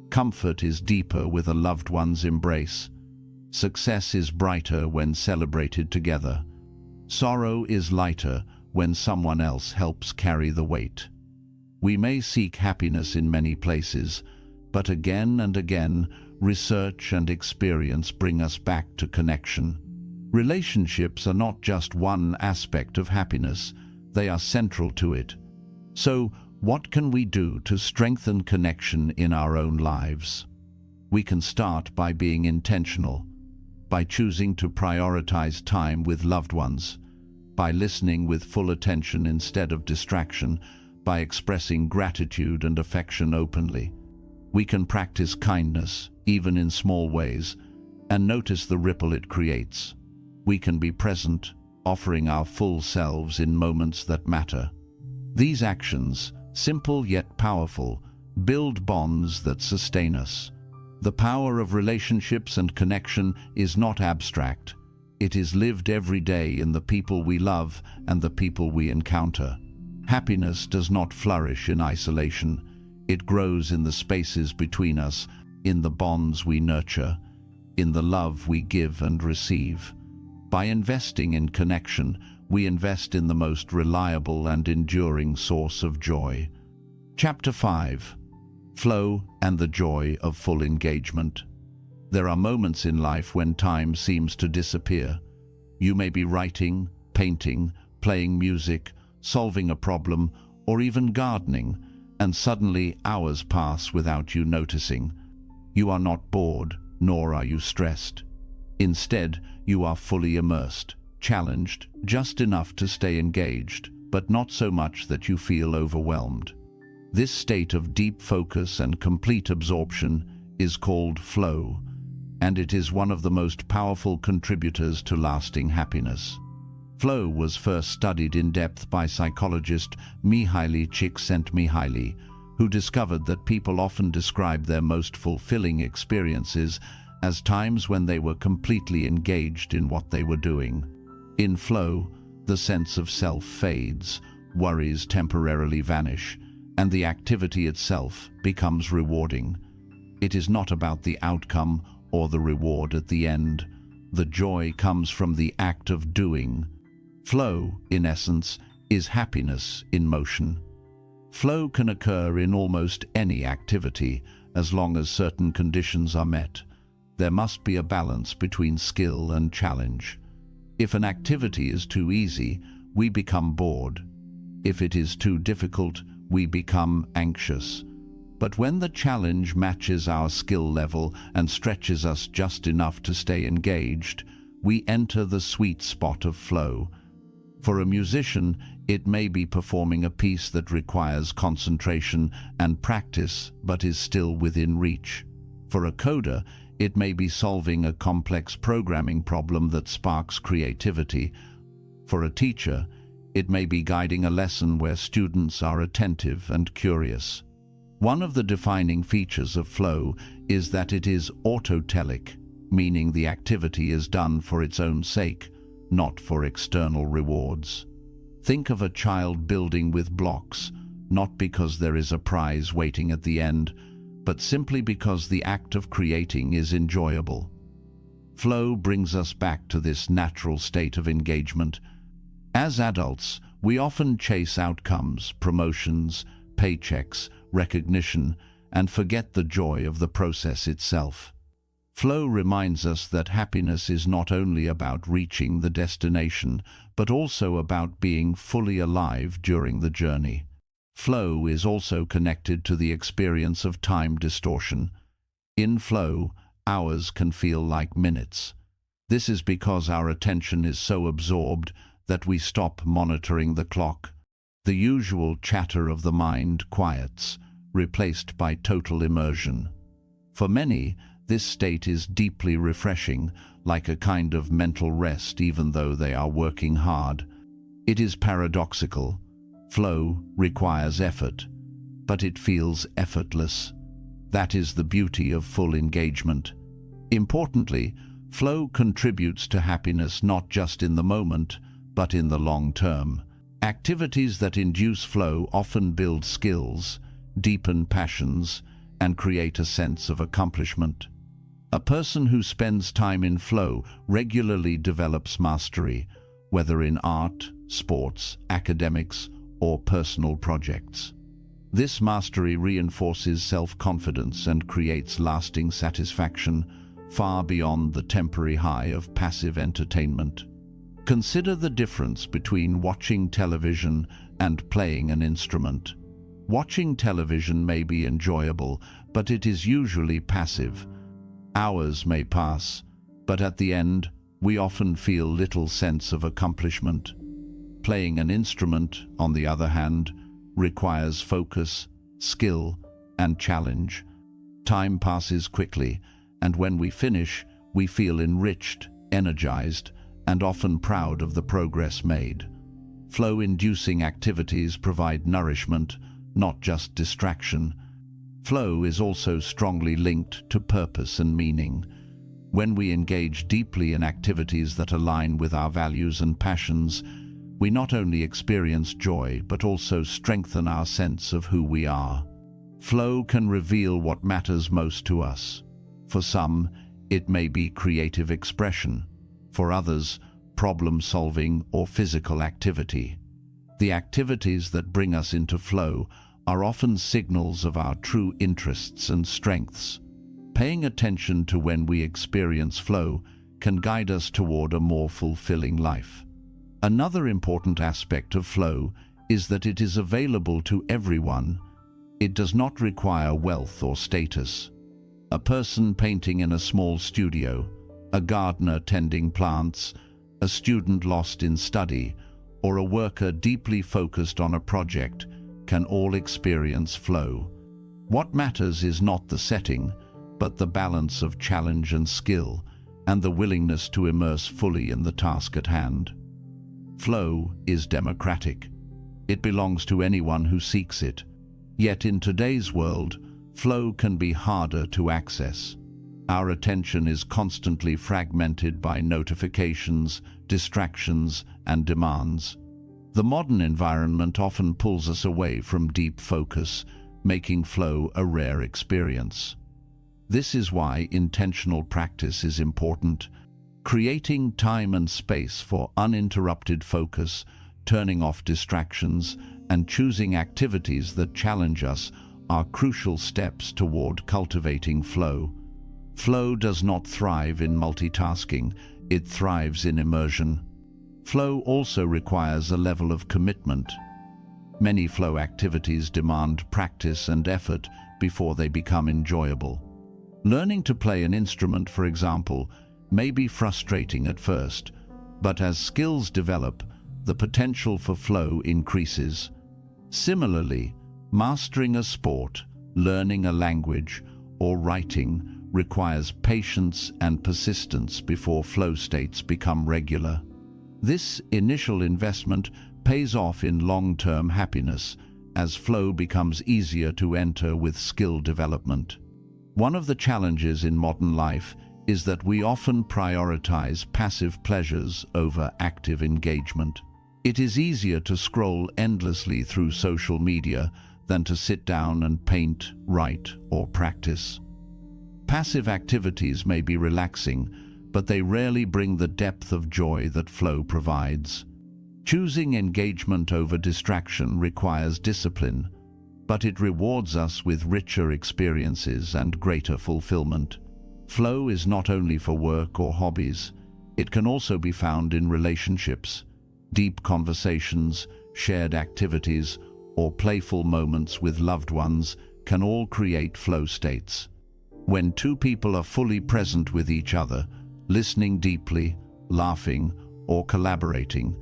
Comfort is deeper with a loved one's embrace. Success is brighter when celebrated together. Sorrow is lighter when someone else helps carry the weight. We may seek happiness in many places, but again and again, research and experience bring us back to connection. Relationships are not just one aspect of happiness, they are central to it. So, what can we do to strengthen connection in our own lives? We can start by being intentional, by choosing to prioritize time with loved ones, by listening with full attention instead of distraction, by expressing gratitude and affection openly. We can practice kindness, even in small ways, and notice the ripple it creates. We can be present, offering our full selves in moments that matter. These actions, simple yet powerful, build bonds that sustain us. The power of relationships and connection is not abstract. It is lived every day in the people we love and the people we encounter. Happiness does not flourish in isolation. It grows in the spaces between us, in the bonds we nurture, in the love we give and receive. By investing in connection, we invest in the most reliable and enduring source of joy. Chapter 5. Flow and the Joy of Full Engagement. There are moments in life when time seems to disappear. You may be writing, painting, playing music, solving a problem, or even gardening, and suddenly hours pass without you noticing. You are not bored, nor are you stressed. Instead, you are fully immersed, challenged, just enough to stay engaged, but not so much that you feel overwhelmed. This state of deep focus and complete absorption is called flow, and it is one of the most powerful contributors to lasting happiness. Flow was first studied in depth by psychologist Mihaly Csikszentmihalyi, who discovered that people often describe their most fulfilling experiences as times when they were completely engaged in what they were doing. In flow, the sense of self fades, worries temporarily vanish, and the activity itself becomes rewarding. It is not about the outcome or the reward at the end. The joy comes from the act of doing. Flow, in essence, is happiness in motion. Flow can occur in almost any activity as long as certain conditions are met. There must be a balance between skill and challenge. If an activity is too easy, we become bored. If it is too difficult, we become anxious. But when the challenge matches our skill level and stretches us just enough to stay engaged, we enter the sweet spot of flow. For a musician, It may be performing a piece that requires concentration and practice but is still within reach. For a coder, it may be solving a complex programming problem that sparks creativity. For a teacher, it may be guiding a lesson where students are attentive and curious. One of the defining features of flow is that it is autotelic, meaning the activity is done for its own sake, not for external rewards. Think of a child building with blocks, not because there is a prize waiting at the end, but simply because the act of creating is enjoyable. Flow brings us back to this natural state of engagement. As adults, we often chase outcomes, promotions, paychecks, recognition, and forget the joy of the process itself. Flow reminds us that happiness is not only about reaching the destination, but also about being fully alive during the journey. Flow is also connected to the experience of time distortion. In flow, hours can feel like minutes. This is because our attention is so absorbed that we stop monitoring the clock. The usual chatter of the mind quiets, replaced by total immersion. For many, this state is deeply refreshing, like a kind of mental rest even though they are working hard. It is paradoxical. Flow requires effort, but it feels effortless. That is the beauty of full engagement. Importantly, flow contributes to happiness not just in the moment, but in the long term. Activities that induce flow often build skills, deepen passions, and create a sense of accomplishment. A person who spends time in flow regularly develops mastery, whether in art, sports, academics, or personal projects. This mastery reinforces self-confidence and creates lasting satisfaction far beyond the temporary high of passive entertainment. Consider the difference between watching television and playing an instrument. Watching television may be enjoyable, but it is usually passive. Hours may pass, but at the end, we often feel little sense of accomplishment. Playing an instrument, on the other hand, requires focus, skill, and challenge. Time passes quickly, and when we finish, we feel enriched, energized, and often proud of the progress made. Flow-inducing activities provide nourishment, not just distraction. Flow is also strongly linked to purpose and meaning. When we engage deeply in activities that align with our values and passions, we not only experience joy but also strengthen our sense of who we are. Flow can reveal what matters most to us. For some, it may be creative expression. For others, problem-solving or physical activity. The activities that bring us into flow are often signals of our true interests and strengths. Paying attention to when we experience flow can guide us toward a more fulfilling life. Another important aspect of flow is that it is available to everyone. It does not require wealth or status. A person painting in a small studio, a gardener tending plants, a student lost in study, or a worker deeply focused on a project can all experience flow. What matters is not the setting, but the balance of challenge and skill, and the willingness to immerse fully in the task at hand. Flow is democratic. It belongs to anyone who seeks it. Yet in today's world, flow can be harder to access. Our attention is constantly fragmented by notifications, distractions, and demands. The modern environment often pulls us away from deep focus, making flow a rare experience. This is why intentional practice is important. Creating time and space for uninterrupted focus, turning off distractions, and choosing activities that challenge us are crucial steps toward cultivating flow. Flow does not thrive in multitasking, it thrives in immersion. Flow also requires a level of commitment. Many flow activities demand practice and effort before they become enjoyable. Learning to play an instrument, for example, may be frustrating at first, but as skills develop, the potential for flow increases. Similarly, mastering a sport, learning a language, or writing requires patience and persistence before flow states become regular. This initial investment pays off in long-term happiness as flow becomes easier to enter with skill development. One of the challenges in modern life is that we often prioritize passive pleasures over active engagement. It is easier to scroll endlessly through social media than to sit down and paint, write, or practice. Passive activities may be relaxing, but they rarely bring the depth of joy that flow provides. Choosing engagement over distraction requires discipline, but it rewards us with richer experiences and greater fulfillment. Flow is not only for work or hobbies, it can also be found in relationships. Deep conversations, shared activities, or playful moments with loved ones can all create flow states. When two people are fully present with each other, listening deeply, laughing, or collaborating,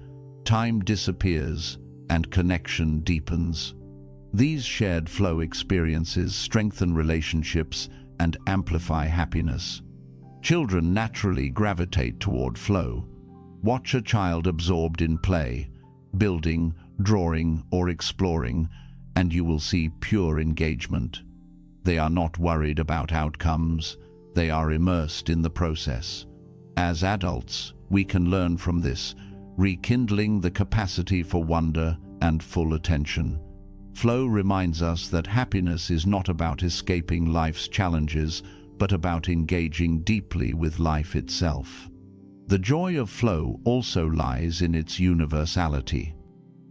time disappears and connection deepens. These shared flow experiences strengthen relationships and amplify happiness. Children naturally gravitate toward flow. Watch a child absorbed in play, building, drawing, or exploring, and you will see pure engagement. They are not worried about outcomes. They are immersed in the process. As adults, we can learn from this, rekindling the capacity for wonder and full attention. Flow reminds us that happiness is not about escaping life's challenges, but about engaging deeply with life itself. The joy of flow also lies in its universality.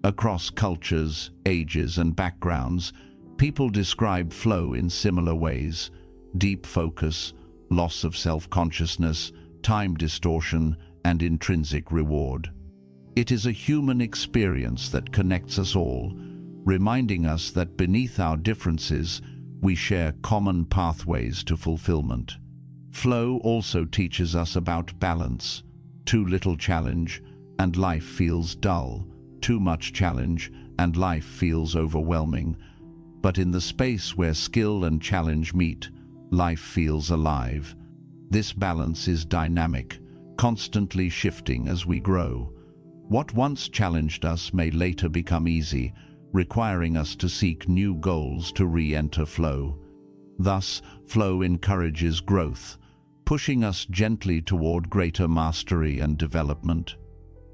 Across cultures, ages, and backgrounds, people describe flow in similar ways: deep focus, loss of self-consciousness, time distortion, and intrinsic reward. It is a human experience that connects us all, reminding us that beneath our differences, we share common pathways to fulfillment. Flow also teaches us about balance. Too little challenge, and life feels dull. Too much challenge, and life feels overwhelming. But in the space where skill and challenge meet, life feels alive. This balance is dynamic, constantly shifting as we grow. What once challenged us may later become easy, requiring us to seek new goals to re-enter flow. Thus, flow encourages growth, pushing us gently toward greater mastery and development.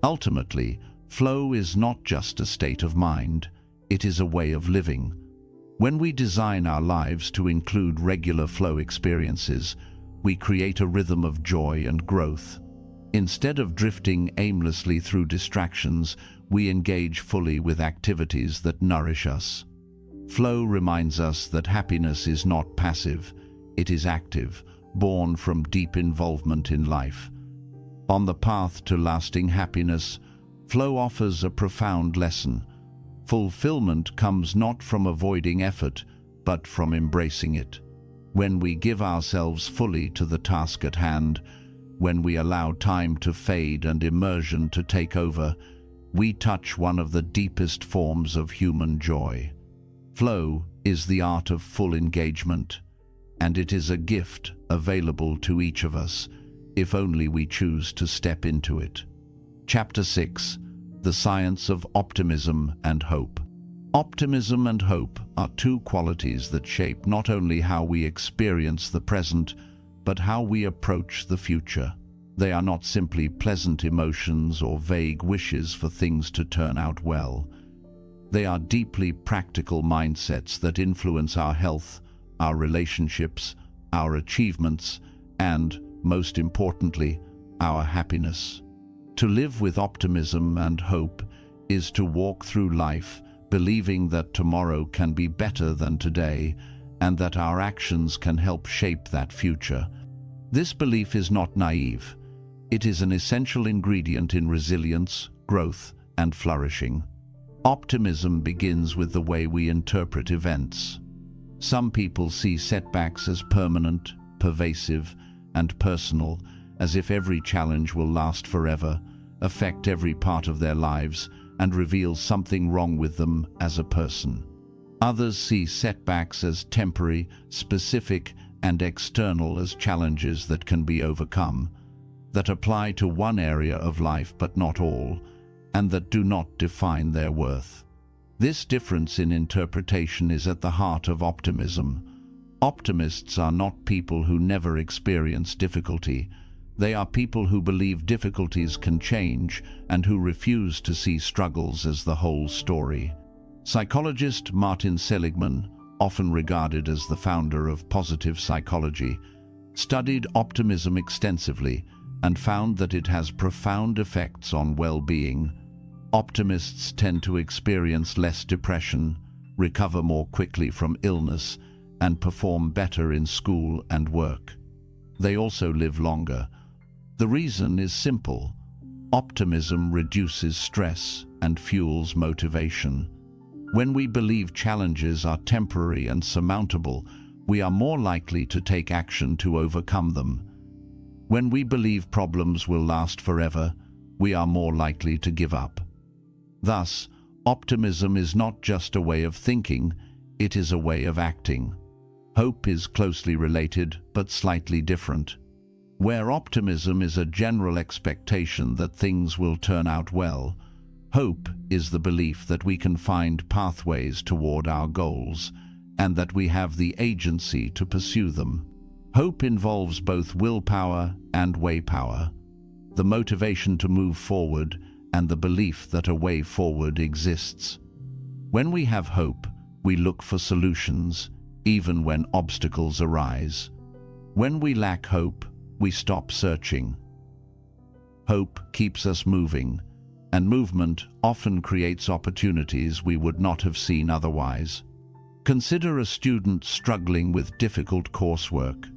Ultimately, flow is not just a state of mind, it is a way of living. When we design our lives to include regular flow experiences, we create a rhythm of joy and growth. Instead of drifting aimlessly through distractions, we engage fully with activities that nourish us. Flow reminds us that happiness is not passive, it is active, born from deep involvement in life. On the path to lasting happiness, flow offers a profound lesson. Fulfillment comes not from avoiding effort, but from embracing it. When we give ourselves fully to the task at hand, when we allow time to fade and immersion to take over, we touch one of the deepest forms of human joy. Flow is the art of full engagement, and it is a gift available to each of us, if only we choose to step into it. Chapter 6: The Science of Optimism and Hope. Optimism and hope are two qualities that shape not only how we experience the present, but how we approach the future. They are not simply pleasant emotions or vague wishes for things to turn out well. They are deeply practical mindsets that influence our health, our relationships, our achievements, and, most importantly, our happiness. To live with optimism and hope is to walk through life believing that tomorrow can be better than today and that our actions can help shape that future. This belief is not naive. It is an essential ingredient in resilience, growth, and flourishing. Optimism begins with the way we interpret events. Some people see setbacks as permanent, pervasive, and personal, as if every challenge will last forever, affect every part of their lives and reveal something wrong with them as a person. Others see setbacks as temporary, specific, and external as challenges that can be overcome, that apply to one area of life but not all, and that do not define their worth. This difference in interpretation is at the heart of optimism. Optimists are not people who never experience difficulty. They are people who believe difficulties can change and who refuse to see struggles as the whole story. Psychologist Martin Seligman, often regarded as the founder of positive psychology, studied optimism extensively and found that it has profound effects on well-being. Optimists tend to experience less depression, recover more quickly from illness, and perform better in school and work. They also live longer. The reason is simple. Optimism reduces stress and fuels motivation. When we believe challenges are temporary and surmountable, we are more likely to take action to overcome them. When we believe problems will last forever, we are more likely to give up. Thus, optimism is not just a way of thinking, it is a way of acting. Hope is closely related, but slightly different. Where optimism is a general expectation that things will turn out well, hope is the belief that we can find pathways toward our goals and that we have the agency to pursue them. Hope involves both willpower and way power, the motivation to move forward and the belief that a way forward exists. When we have hope, we look for solutions, even when obstacles arise. When we lack hope, we stop searching. Hope keeps us moving, and movement often creates opportunities we would not have seen otherwise. Consider a student struggling with difficult coursework.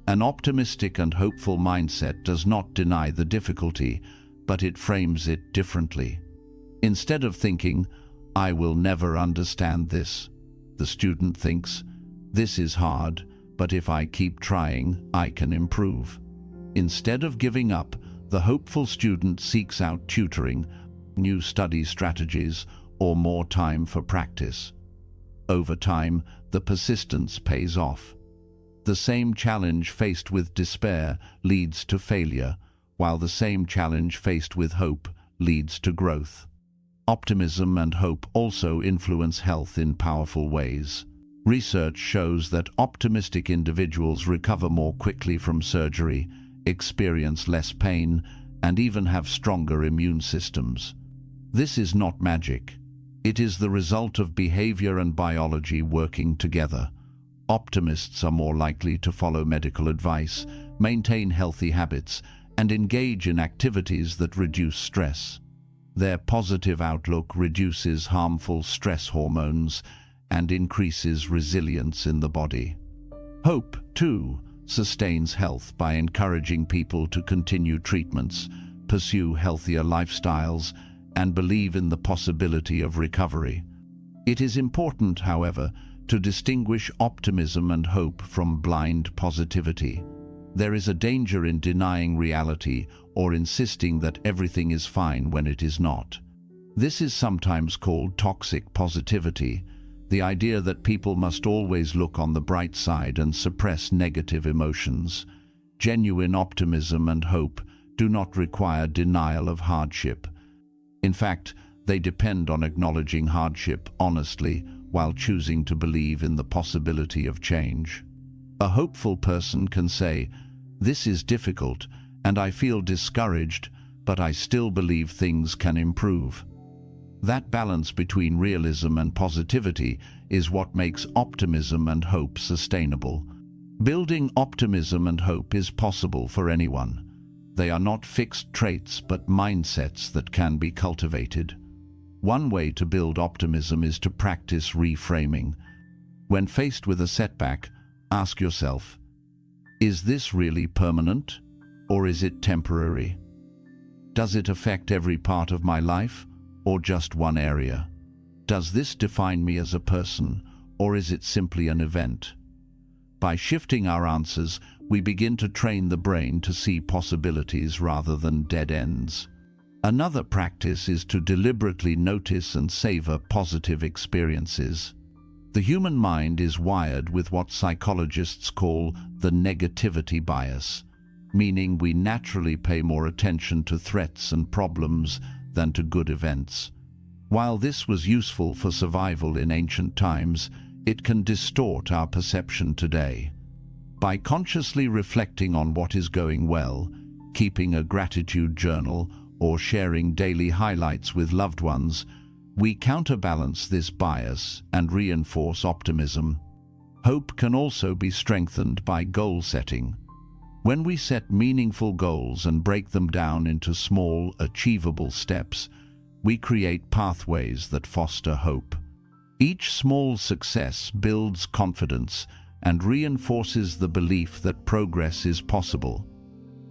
An optimistic and hopeful mindset does not deny the difficulty, but it frames it differently. Instead of thinking, "I will never understand this," the student thinks, "This is hard, but if I keep trying, I can improve." Instead of giving up, the hopeful student seeks out tutoring, new study strategies, or more time for practice. Over time, the persistence pays off. The same challenge faced with despair leads to failure, while the same challenge faced with hope leads to growth. Optimism and hope also influence health in powerful ways. Research shows that optimistic individuals recover more quickly from surgery, experience less pain, and even have stronger immune systems. This is not magic. It is the result of behavior and biology working together. Optimists are more likely to follow medical advice, maintain healthy habits, and engage in activities that reduce stress. Their positive outlook reduces harmful stress hormones and increases resilience in the body. Hope, too, sustains health by encouraging people to continue treatments, pursue healthier lifestyles, and believe in the possibility of recovery. It is important, however, to distinguish optimism and hope from blind positivity. There is a danger in denying reality or insisting that everything is fine when it is not. This is sometimes called toxic positivity, the idea that people must always look on the bright side and suppress negative emotions. Genuine optimism and hope do not require denial of hardship. In fact, they depend on acknowledging hardship honestly while choosing to believe in the possibility of change. A hopeful person can say, "This is difficult, and I feel discouraged, but I still believe things can improve." That balance between realism and positivity is what makes optimism and hope sustainable. Building optimism and hope is possible for anyone. They are not fixed traits but mindsets that can be cultivated. One way to build optimism is to practice reframing. When faced with a setback, ask yourself, is this really permanent, or is it temporary? Does it affect every part of my life, or just one area? Does this define me as a person, or is it simply an event? By shifting our answers, we begin to train the brain to see possibilities rather than dead ends. Another practice is to deliberately notice and savor positive experiences. The human mind is wired with what psychologists call the negativity bias, meaning we naturally pay more attention to threats and problems than to good events. While this was useful for survival in ancient times, it can distort our perception today. By consciously reflecting on what is going well, keeping a gratitude journal, or sharing daily highlights with loved ones, we counterbalance this bias and reinforce optimism. Hope can also be strengthened by goal setting. When we set meaningful goals and break them down into small, achievable steps, we create pathways that foster hope. Each small success builds confidence and reinforces the belief that progress is possible.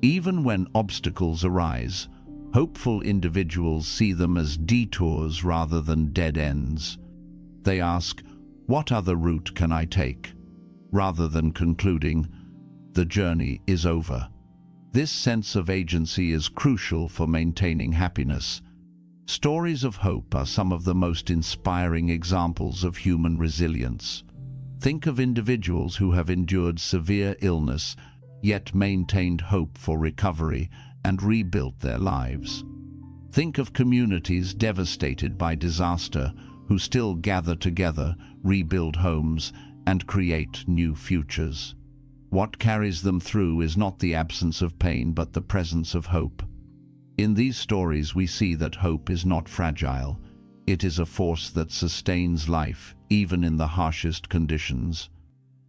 Even when obstacles arise, hopeful individuals see them as detours rather than dead ends. They ask, "What other route can I take?" rather than concluding, "The journey is over." This sense of agency is crucial for maintaining happiness. Stories of hope are some of the most inspiring examples of human resilience. Think of individuals who have endured severe illness, yet maintained hope for recovery and rebuilt their lives. Think of communities devastated by disaster who still gather together, rebuild homes, and create new futures. What carries them through is not the absence of pain, but the presence of hope. In these stories, we see that hope is not fragile. It is a force that sustains life, even in the harshest conditions.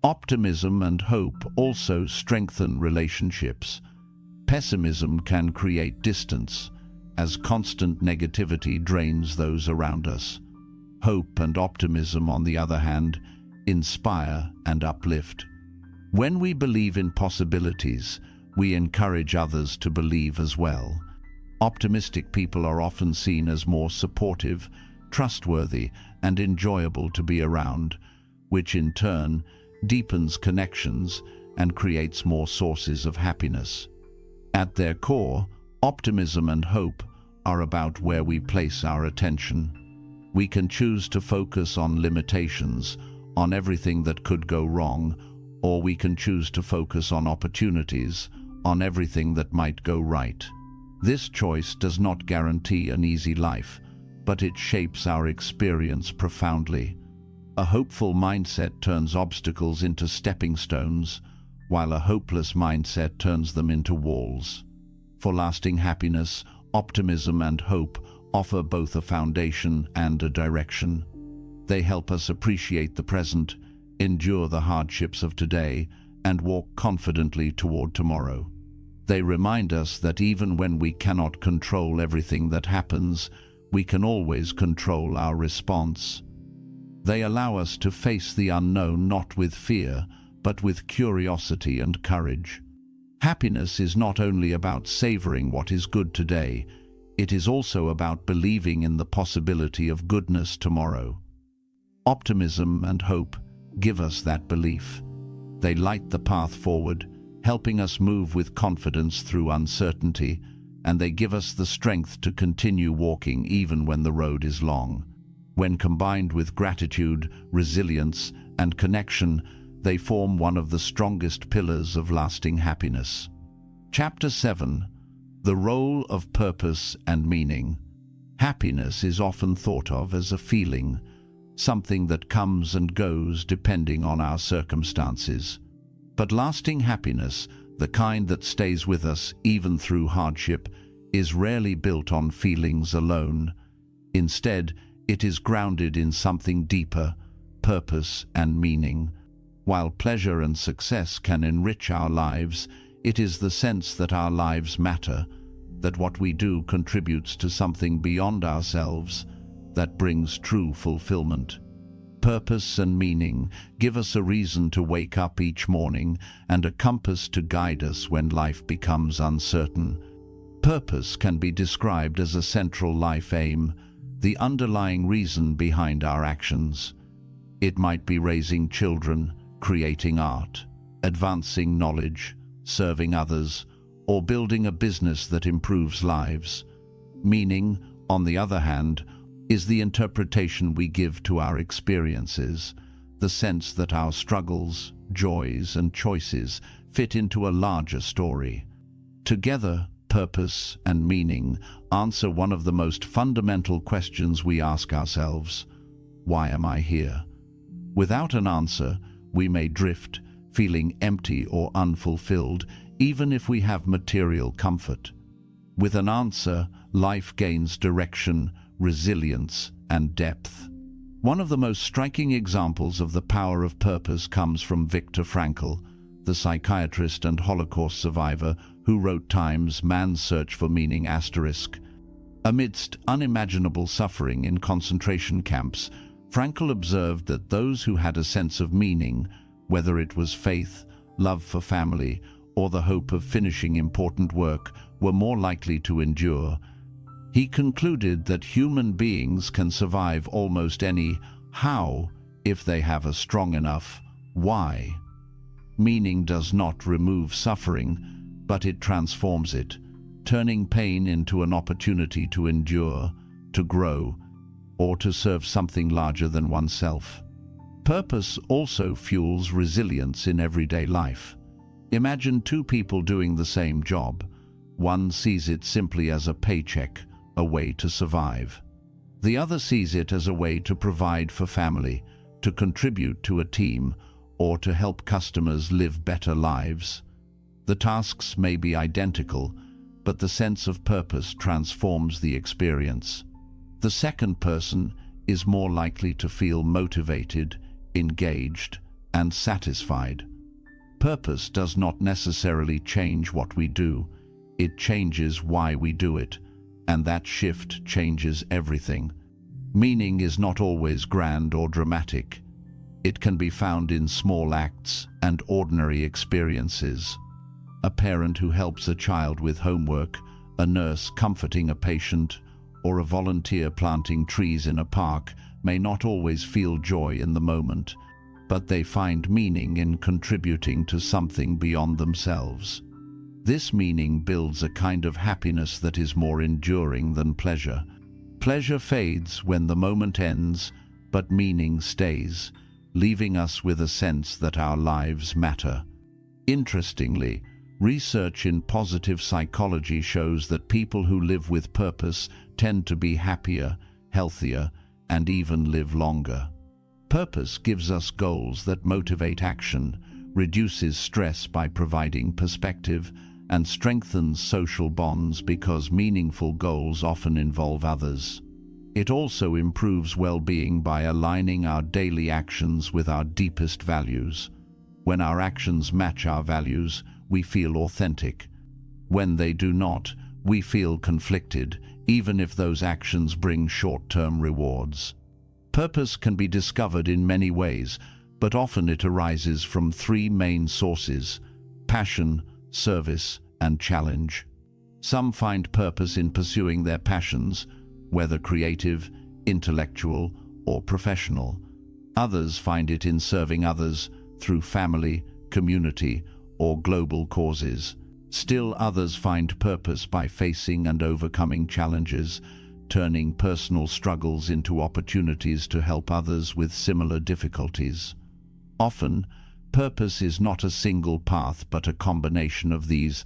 Optimism and hope also strengthen relationships. Pessimism can create distance, as constant negativity drains those around us. Hope and optimism, on the other hand, inspire and uplift. When we believe in possibilities, we encourage others to believe as well. Optimistic people are often seen as more supportive, trustworthy, and enjoyable to be around, which in turn deepens connections and creates more sources of happiness. At their core, optimism and hope are about where we place our attention. We can choose to focus on limitations, on everything that could go wrong, or we can choose to focus on opportunities, on everything that might go right. This choice does not guarantee an easy life, but it shapes our experience profoundly. A hopeful mindset turns obstacles into stepping stones, while a hopeless mindset turns them into walls. For lasting happiness, optimism and hope offer both a foundation and a direction. They help us appreciate the present, endure the hardships of today, and walk confidently toward tomorrow. They remind us that even when we cannot control everything that happens, we can always control our response. They allow us to face the unknown not with fear, but with curiosity and courage. Happiness is not only about savoring what is good today, it is also about believing in the possibility of goodness tomorrow. Optimism and hope give us that belief. They light the path forward, helping us move with confidence through uncertainty, and they give us the strength to continue walking even when the road is long. When combined with gratitude, resilience, and connection, they form one of the strongest pillars of lasting happiness. Chapter 7. The Role of Purpose and Meaning. Happiness is often thought of as a feeling, something that comes and goes depending on our circumstances. But lasting happiness, the kind that stays with us even through hardship, is rarely built on feelings alone. Instead, it is grounded in something deeper, purpose and meaning. While pleasure and success can enrich our lives, it is the sense that our lives matter, that what we do contributes to something beyond ourselves, that brings true fulfillment. Purpose and meaning give us a reason to wake up each morning and a compass to guide us when life becomes uncertain. Purpose can be described as a central life aim, the underlying reason behind our actions. It might be raising children, creating art, advancing knowledge, serving others, or building a business that improves lives. Meaning, on the other hand, is the interpretation we give to our experiences, the sense that our struggles, joys, and choices fit into a larger story. Together, purpose and meaning answer one of the most fundamental questions we ask ourselves: why am I here? Without an answer, we may drift, feeling empty or unfulfilled, even if we have material comfort. With an answer, life gains direction, resilience, and depth. One of the most striking examples of the power of purpose comes from Viktor Frankl, the psychiatrist and Holocaust survivor who wrote Time's Man's Search for Meaning*. Amidst unimaginable suffering in concentration camps, Frankl observed that those who had a sense of meaning, whether it was faith, love for family, or the hope of finishing important work, were more likely to endure. He concluded that human beings can survive almost any how if they have a strong enough why. Meaning does not remove suffering, but it transforms it, turning pain into an opportunity to endure, to grow, or to serve something larger than oneself. Purpose also fuels resilience in everyday life. Imagine two people doing the same job. One sees it simply as a paycheck, a way to survive. The other sees it as a way to provide for family, to contribute to a team, or to help customers live better lives. The tasks may be identical, but the sense of purpose transforms the experience. The second person is more likely to feel motivated, engaged, and satisfied. Purpose does not necessarily change what we do. It changes why we do it, and that shift changes everything. Meaning is not always grand or dramatic. It can be found in small acts and ordinary experiences. A parent who helps a child with homework, a nurse comforting a patient, or a volunteer planting trees in a park may not always feel joy in the moment, but they find meaning in contributing to something beyond themselves. This meaning builds a kind of happiness that is more enduring than pleasure. Pleasure fades when the moment ends, but meaning stays, leaving us with a sense that our lives matter. Interestingly, research in positive psychology shows that people who live with purpose tend to be happier, healthier, and even live longer. Purpose gives us goals that motivate action, reduces stress by providing perspective, and strengthens social bonds because meaningful goals often involve others. It also improves well-being by aligning our daily actions with our deepest values. When our actions match our values, we feel authentic. When they do not, we feel conflicted, even if those actions bring short-term rewards. Purpose can be discovered in many ways, but often it arises from three main sources: passion, service, and challenge. Some find purpose in pursuing their passions, whether creative, intellectual, or professional. Others find it in serving others through family, community, or global causes. Still others find purpose by facing and overcoming challenges, turning personal struggles into opportunities to help others with similar difficulties. Often, purpose is not a single path but a combination of these.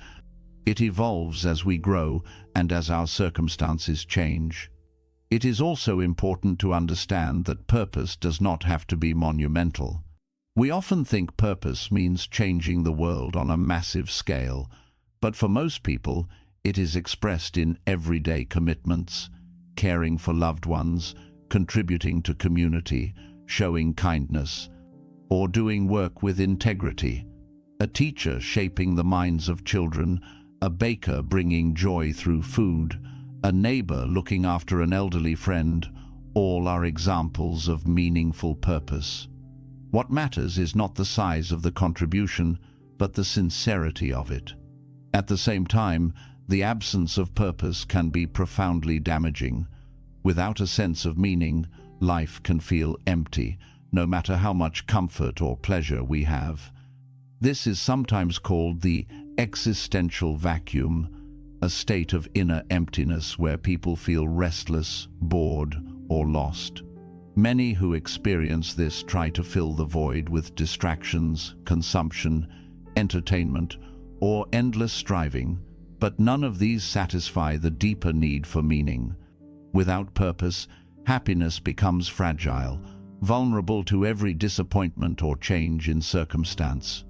It evolves as we grow and as our circumstances change. It is also important to understand that purpose does not have to be monumental. We often think purpose means changing the world on a massive scale, but for most people, it is expressed in everyday commitments: caring for loved ones, contributing to community, showing kindness, or doing work with integrity. A teacher shaping the minds of children, a baker bringing joy through food, a neighbor looking after an elderly friend, all are examples of meaningful purpose. What matters is not the size of the contribution, but the sincerity of it. At the same time, the absence of purpose can be profoundly damaging. Without a sense of meaning, life can feel empty, no matter how much comfort or pleasure we have. This is sometimes called the existential vacuum, a state of inner emptiness where people feel restless, bored, or lost. Many who experience this try to fill the void with distractions, consumption, entertainment, or endless striving, but none of these satisfy the deeper need for meaning. Without purpose, happiness becomes fragile, vulnerable to every disappointment or change in circumstance.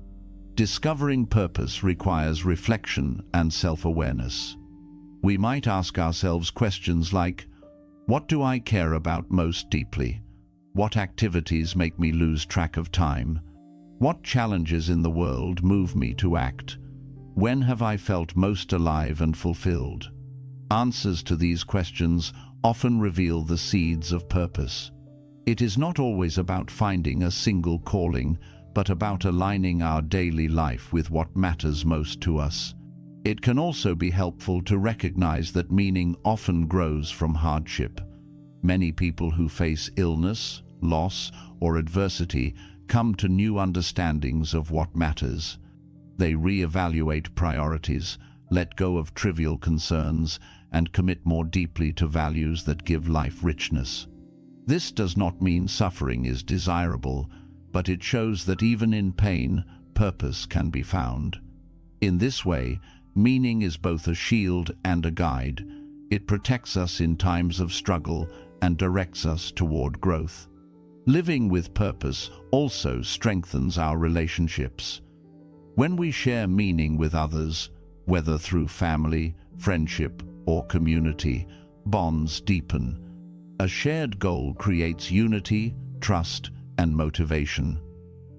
Discovering purpose requires reflection and self-awareness. We might ask ourselves questions like, what do I care about most deeply? What activities make me lose track of time? What challenges in the world move me to act? When have I felt most alive and fulfilled? Answers to these questions often reveal the seeds of purpose. It is not always about finding a single calling, but about aligning our daily life with what matters most to us. It can also be helpful to recognize that meaning often grows from hardship. Many people who face illness, loss, or adversity come to new understandings of what matters. They reevaluate priorities, let go of trivial concerns, and commit more deeply to values that give life richness. This does not mean suffering is desirable, but it shows that even in pain, purpose can be found. In this way, meaning is both a shield and a guide. It protects us in times of struggle and directs us toward growth. Living with purpose also strengthens our relationships. When we share meaning with others, whether through family, friendship, or community, bonds deepen. A shared goal creates unity, trust, and motivation.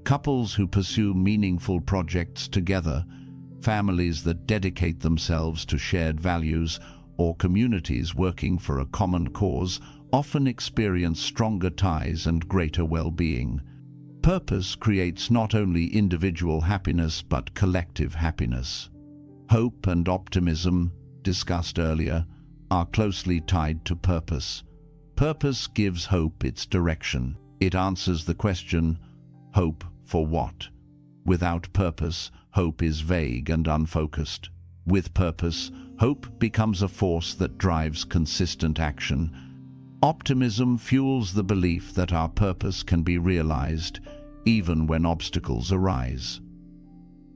Couples who pursue meaningful projects together, families that dedicate themselves to shared values, or communities working for a common cause often experience stronger ties and greater well-being. Purpose creates not only individual happiness but collective happiness. Hope and optimism, discussed earlier, are closely tied to purpose. Purpose gives hope its direction. It answers the question, hope for what? Without purpose, hope is vague and unfocused. With purpose, hope becomes a force that drives consistent action. Optimism fuels the belief that our purpose can be realized, even when obstacles arise.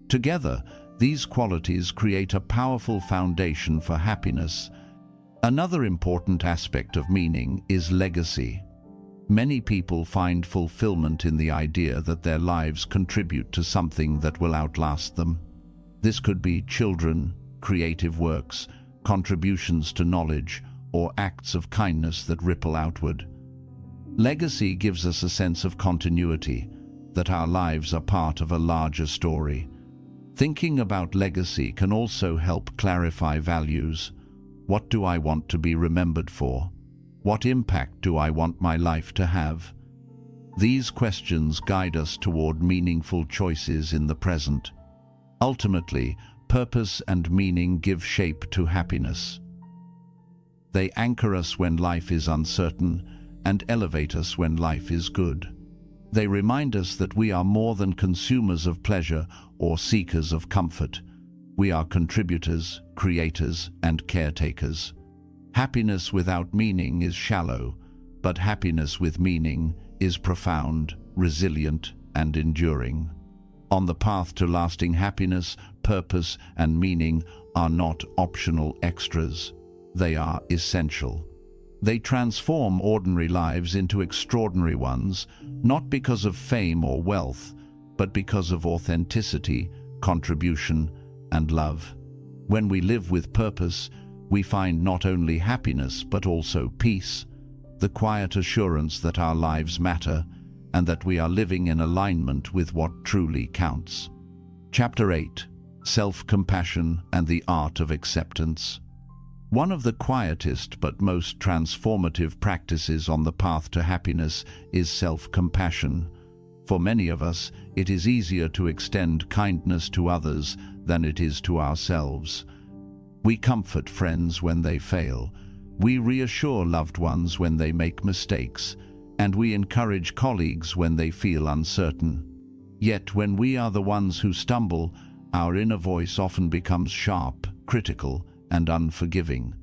Together, these qualities create a powerful foundation for happiness. Another important aspect of meaning is legacy. Many people find fulfillment in the idea that their lives contribute to something that will outlast them. This could be children, creative works, contributions to knowledge, or acts of kindness that ripple outward. Legacy gives us a sense of continuity, that our lives are part of a larger story. Thinking about legacy can also help clarify values. What do I want to be remembered for? What impact do I want my life to have? These questions guide us toward meaningful choices in the present. Ultimately, purpose and meaning give shape to happiness. They anchor us when life is uncertain and elevate us when life is good. They remind us that we are more than consumers of pleasure or seekers of comfort. We are contributors, creators, and caretakers. Happiness without meaning is shallow, but happiness with meaning is profound, resilient, and enduring. On the path to lasting happiness, purpose and meaning are not optional extras. They are essential. They transform ordinary lives into extraordinary ones, not because of fame or wealth, but because of authenticity, contribution, and love. When we live with purpose, we find not only happiness but also peace, the quiet assurance that our lives matter and that we are living in alignment with what truly counts. Chapter 8: Self-Compassion and the Art of Acceptance. One of the quietest but most transformative practices on the path to happiness is self-compassion. For many of us, it is easier to extend kindness to others than it is to ourselves. We comfort friends when they fail, we reassure loved ones when they make mistakes, and we encourage colleagues when they feel uncertain. Yet when we are the ones who stumble, our inner voice often becomes sharp, critical, and unforgiving.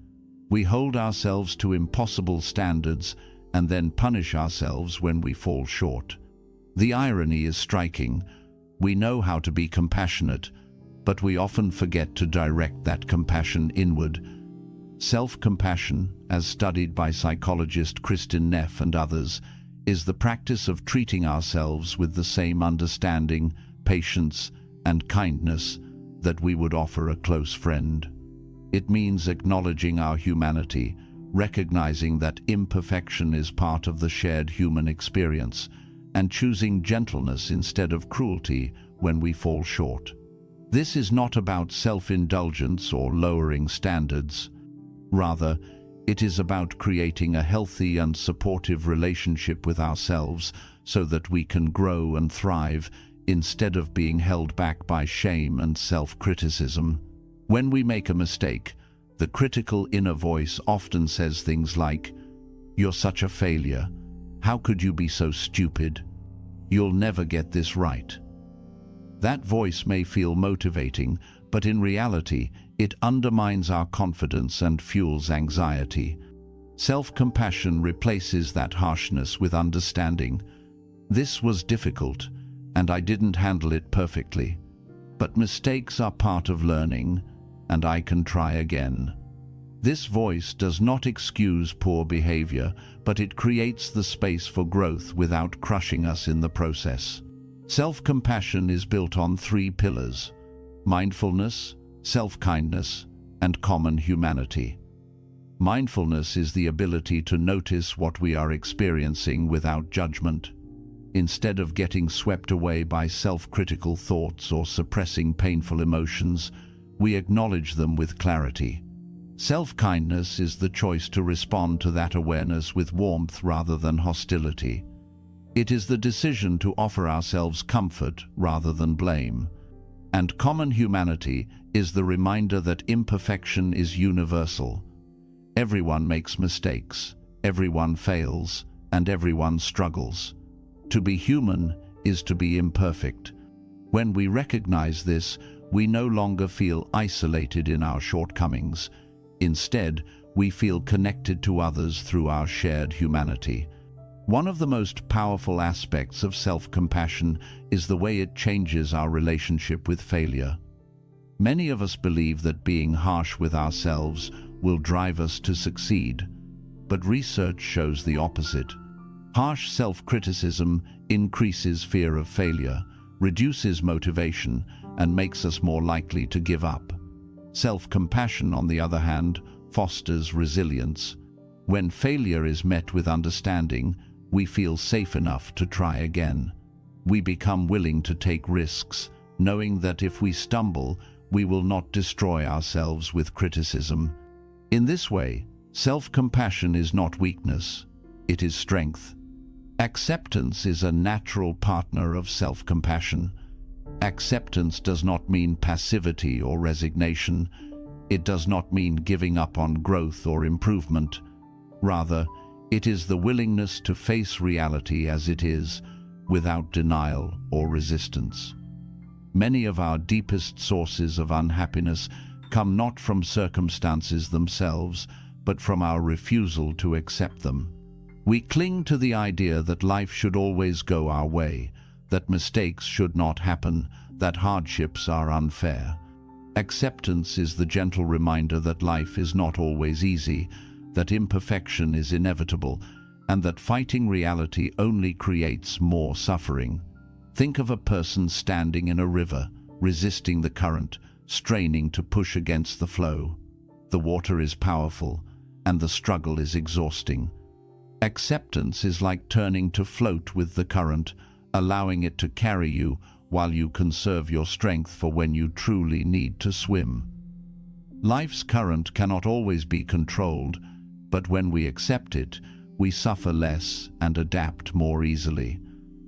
We hold ourselves to impossible standards and then punish ourselves when we fall short. The irony is striking. We know how to be compassionate, but we often forget to direct that compassion inward. Self-compassion, as studied by psychologist Kristin Neff and others, is the practice of treating ourselves with the same understanding, patience, and kindness that we would offer a close friend. It means acknowledging our humanity, recognizing that imperfection is part of the shared human experience, and choosing gentleness instead of cruelty when we fall short. This is not about self-indulgence or lowering standards. Rather, it is about creating a healthy and supportive relationship with ourselves so that we can grow and thrive instead of being held back by shame and self-criticism. When we make a mistake, the critical inner voice often says things like, "You're such a failure. How could you be so stupid? You'll never get this right." That voice may feel motivating, but in reality, it undermines our confidence and fuels anxiety. Self-compassion replaces that harshness with understanding. This was difficult, and I didn't handle it perfectly. But mistakes are part of learning, and I can try again. This voice does not excuse poor behavior, but it creates the space for growth without crushing us in the process. Self-compassion is built on 3 pillars: mindfulness, self-kindness, and common humanity. Mindfulness is the ability to notice what we are experiencing without judgment. Instead of getting swept away by self-critical thoughts or suppressing painful emotions, we acknowledge them with clarity. Self-kindness is the choice to respond to that awareness with warmth rather than hostility. It is the decision to offer ourselves comfort rather than blame. And common humanity is the reminder that imperfection is universal. Everyone makes mistakes, everyone fails, and everyone struggles. To be human is to be imperfect. When we recognize this, we no longer feel isolated in our shortcomings. Instead, we feel connected to others through our shared humanity. One of the most powerful aspects of self-compassion is the way it changes our relationship with failure. Many of us believe that being harsh with ourselves will drive us to succeed, but research shows the opposite. Harsh self-criticism increases fear of failure, reduces motivation, and makes us more likely to give up. Self-compassion, on the other hand, fosters resilience. When failure is met with understanding, we feel safe enough to try again. We become willing to take risks, knowing that if we stumble, we will not destroy ourselves with criticism. In this way, self-compassion is not weakness, it is strength. Acceptance is a natural partner of self-compassion. Acceptance does not mean passivity or resignation. It does not mean giving up on growth or improvement. Rather, it is the willingness to face reality as it is, without denial or resistance. Many of our deepest sources of unhappiness come not from circumstances themselves, but from our refusal to accept them. We cling to the idea that life should always go our way, that mistakes should not happen, that hardships are unfair. Acceptance is the gentle reminder that life is not always easy, that imperfection is inevitable, and that fighting reality only creates more suffering. Think of a person standing in a river, resisting the current, straining to push against the flow. The water is powerful, and the struggle is exhausting. Acceptance is like turning to float with the current, allowing it to carry you while you conserve your strength for when you truly need to swim. Life's current cannot always be controlled, but when we accept it, we suffer less and adapt more easily.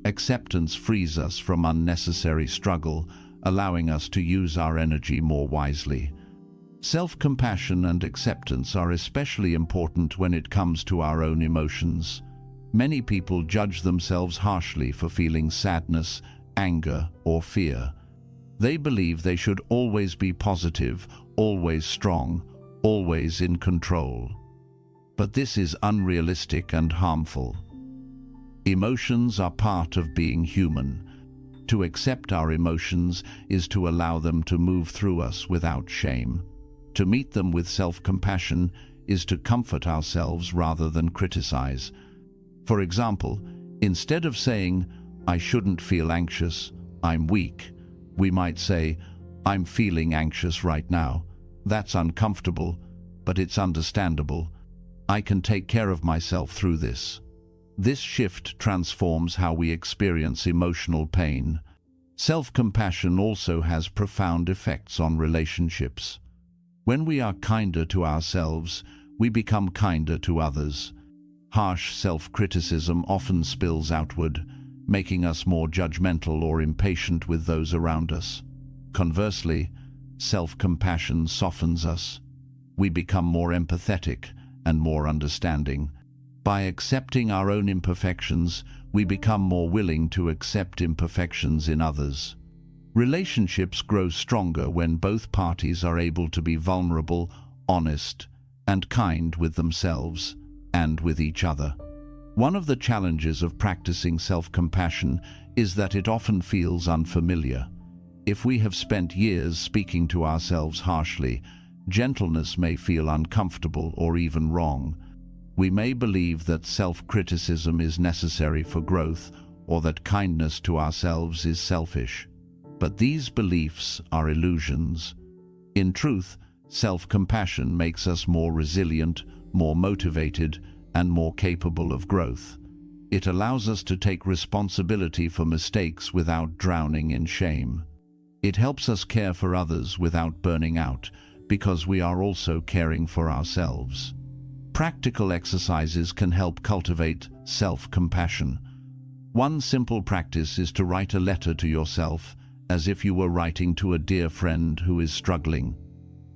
Acceptance frees us from unnecessary struggle, allowing us to use our energy more wisely. Self-compassion and acceptance are especially important when it comes to our own emotions. Many people judge themselves harshly for feeling sadness, anger, or fear. They believe they should always be positive, always strong, always in control. But this is unrealistic and harmful. Emotions are part of being human. To accept our emotions is to allow them to move through us without shame. To meet them with self-compassion is to comfort ourselves rather than criticize. For example, instead of saying, "I shouldn't feel anxious, I'm weak," we might say, "I'm feeling anxious right now. That's uncomfortable, but it's understandable. I can take care of myself through this." This shift transforms how we experience emotional pain. Self-compassion also has profound effects on relationships. When we are kinder to ourselves, we become kinder to others. Harsh self-criticism often spills outward, making us more judgmental or impatient with those around us. Conversely, self-compassion softens us. We become more empathetic and more understanding. By accepting our own imperfections, we become more willing to accept imperfections in others. Relationships grow stronger when both parties are able to be vulnerable, honest, and kind with themselves and with each other. One of the challenges of practicing self-compassion is that it often feels unfamiliar. If we have spent years speaking to ourselves harshly, gentleness may feel uncomfortable or even wrong. We may believe that self-criticism is necessary for growth or that kindness to ourselves is selfish. But these beliefs are illusions. In truth, self-compassion makes us more resilient, more motivated, and more capable of growth. It allows us to take responsibility for mistakes without drowning in shame. It helps us care for others without burning out, because we are also caring for ourselves. Practical exercises can help cultivate self-compassion. One simple practice is to write a letter to yourself as if you were writing to a dear friend who is struggling.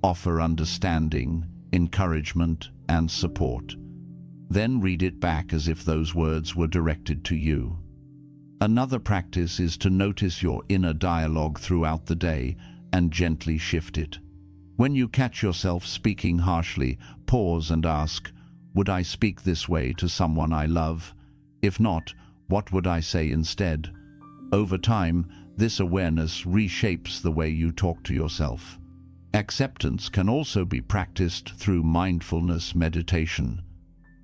Offer understanding, encouragement, and support. Then read it back as if those words were directed to you. Another practice is to notice your inner dialogue throughout the day and gently shift it. When you catch yourself speaking harshly, pause and ask, "Would I speak this way to someone I love? If not, what would I say instead?" Over time, this awareness reshapes the way you talk to yourself. Acceptance can also be practiced through mindfulness meditation.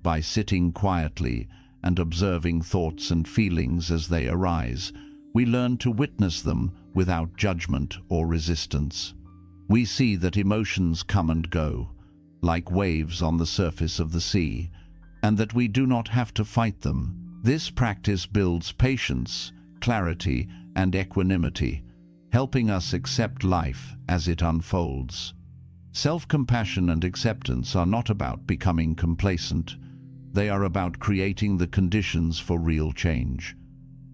By sitting quietly and observing thoughts and feelings as they arise, we learn to witness them without judgment or resistance. We see that emotions come and go, like waves on the surface of the sea, and that we do not have to fight them. This practice builds patience, clarity, and equanimity, helping us accept life as it unfolds. Self-compassion and acceptance are not about becoming complacent. They are about creating the conditions for real change.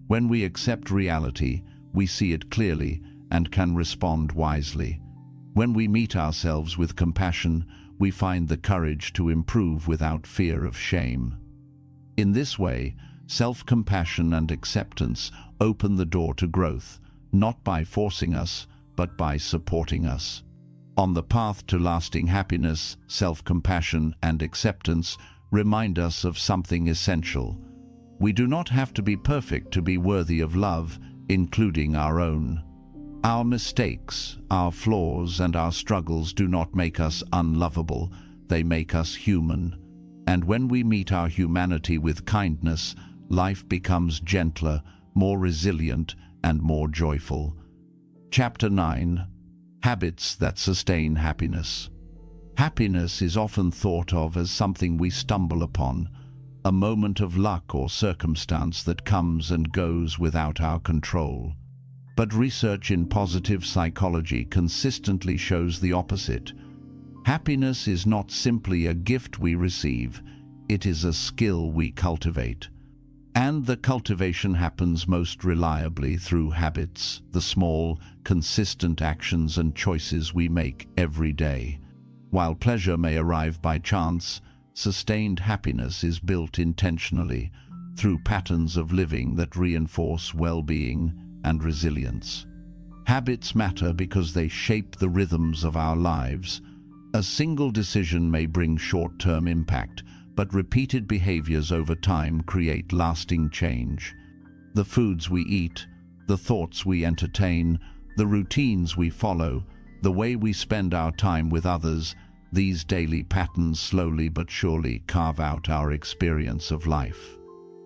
When we accept reality, we see it clearly and can respond wisely. When we meet ourselves with compassion, we find the courage to improve without fear of shame. In this way, self-compassion and acceptance open the door to growth, not by forcing us, but by supporting us. On the path to lasting happiness, self-compassion and acceptance remind us of something essential. We do not have to be perfect to be worthy of love, including our own. Our mistakes, our flaws, and our struggles do not make us unlovable, they make us human. And when we meet our humanity with kindness, life becomes gentler, more resilient, and more joyful. Chapter 9. Habits that sustain happiness. Happiness is often thought of as something we stumble upon, a moment of luck or circumstance that comes and goes without our control. But research in positive psychology consistently shows the opposite. Happiness is not simply a gift we receive, it is a skill we cultivate. And the cultivation happens most reliably through habits, the small, consistent actions and choices we make every day. While pleasure may arrive by chance, sustained happiness is built intentionally through patterns of living that reinforce well-being and resilience. Habits matter because they shape the rhythms of our lives. A single decision may bring short-term impact, but repeated behaviors over time create lasting change. The foods we eat, the thoughts we entertain, the routines we follow, the way we spend our time with others, these daily patterns slowly but surely carve out our experience of life.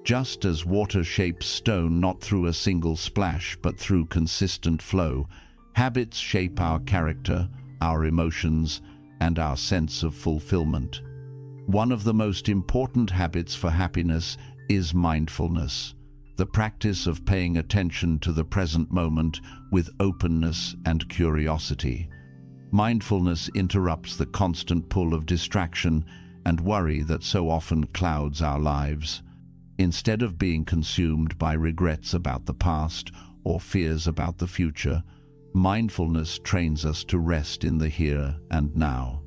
Just as water shapes stone not through a single splash but through consistent flow, habits shape our character, our emotions, and our sense of fulfillment. One of the most important habits for happiness is mindfulness, the practice of paying attention to the present moment with openness and curiosity. Mindfulness interrupts the constant pull of distraction and worry that so often clouds our lives. Instead of being consumed by regrets about the past or fears about the future, mindfulness trains us to rest in the here and now.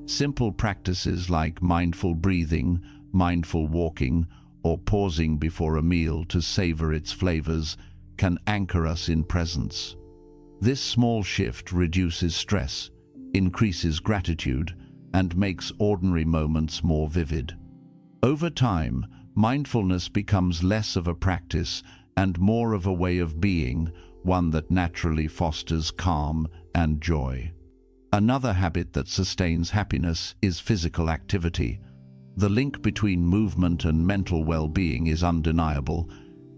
Simple practices like mindful breathing, mindful walking, or pausing before a meal to savor its flavors can anchor us in presence. This small shift reduces stress, increases gratitude, and makes ordinary moments more vivid. Over time, mindfulness becomes less of a practice and more of a way of being, one that naturally fosters calm and joy. Another habit that sustains happiness is physical activity. The link between movement and mental well-being is undeniable.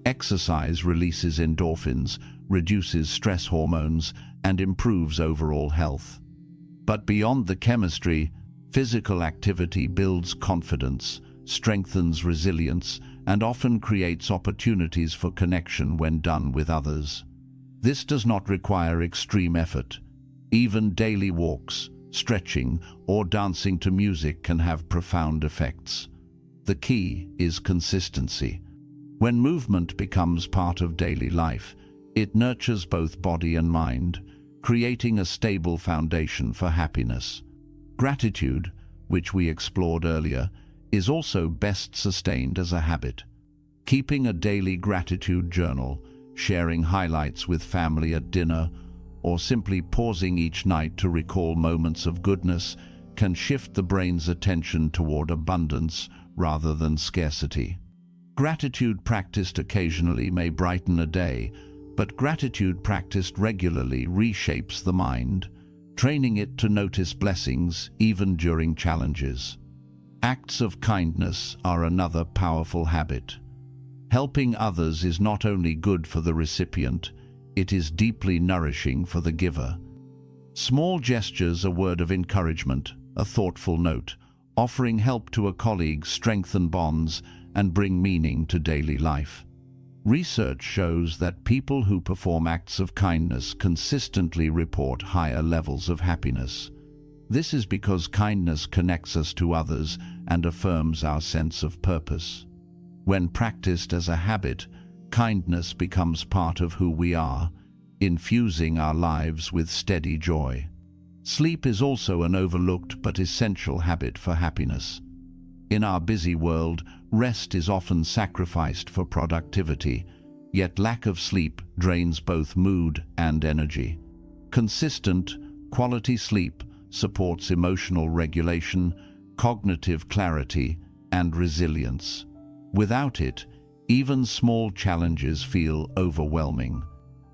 Exercise releases endorphins, reduces stress hormones, and improves overall health. But beyond the chemistry, physical activity builds confidence, strengthens resilience, and often creates opportunities for connection when done with others. This does not require extreme effort. Even daily walks, stretching, or dancing to music can have profound effects. The key is consistency. When movement becomes part of daily life, it nurtures both body and mind, creating a stable foundation for happiness. Gratitude, which we explored earlier, is also best sustained as a habit. Keeping a daily gratitude journal, sharing highlights with family at dinner, or simply pausing each night to recall moments of goodness can shift the brain's attention toward abundance rather than scarcity. Gratitude practiced occasionally may brighten a day, but gratitude practiced regularly reshapes the mind, training it to notice blessings even during challenges. Acts of kindness are another powerful habit. Helping others is not only good for the recipient, it is deeply nourishing for the giver. Small gestures, a word of encouragement, a thoughtful note, offering help to a colleague strengthen bonds and bring meaning to daily life. Research shows that people who perform acts of kindness consistently report higher levels of happiness. This is because kindness connects us to others and affirms our sense of purpose. When practiced as a habit, kindness becomes part of who we are, infusing our lives with steady joy. Sleep is also an overlooked but essential habit for happiness. In our busy world, rest is often sacrificed for productivity, yet lack of sleep drains both mood and energy. Consistent, quality sleep supports emotional regulation, cognitive clarity, and resilience. Without it, even small challenges feel overwhelming.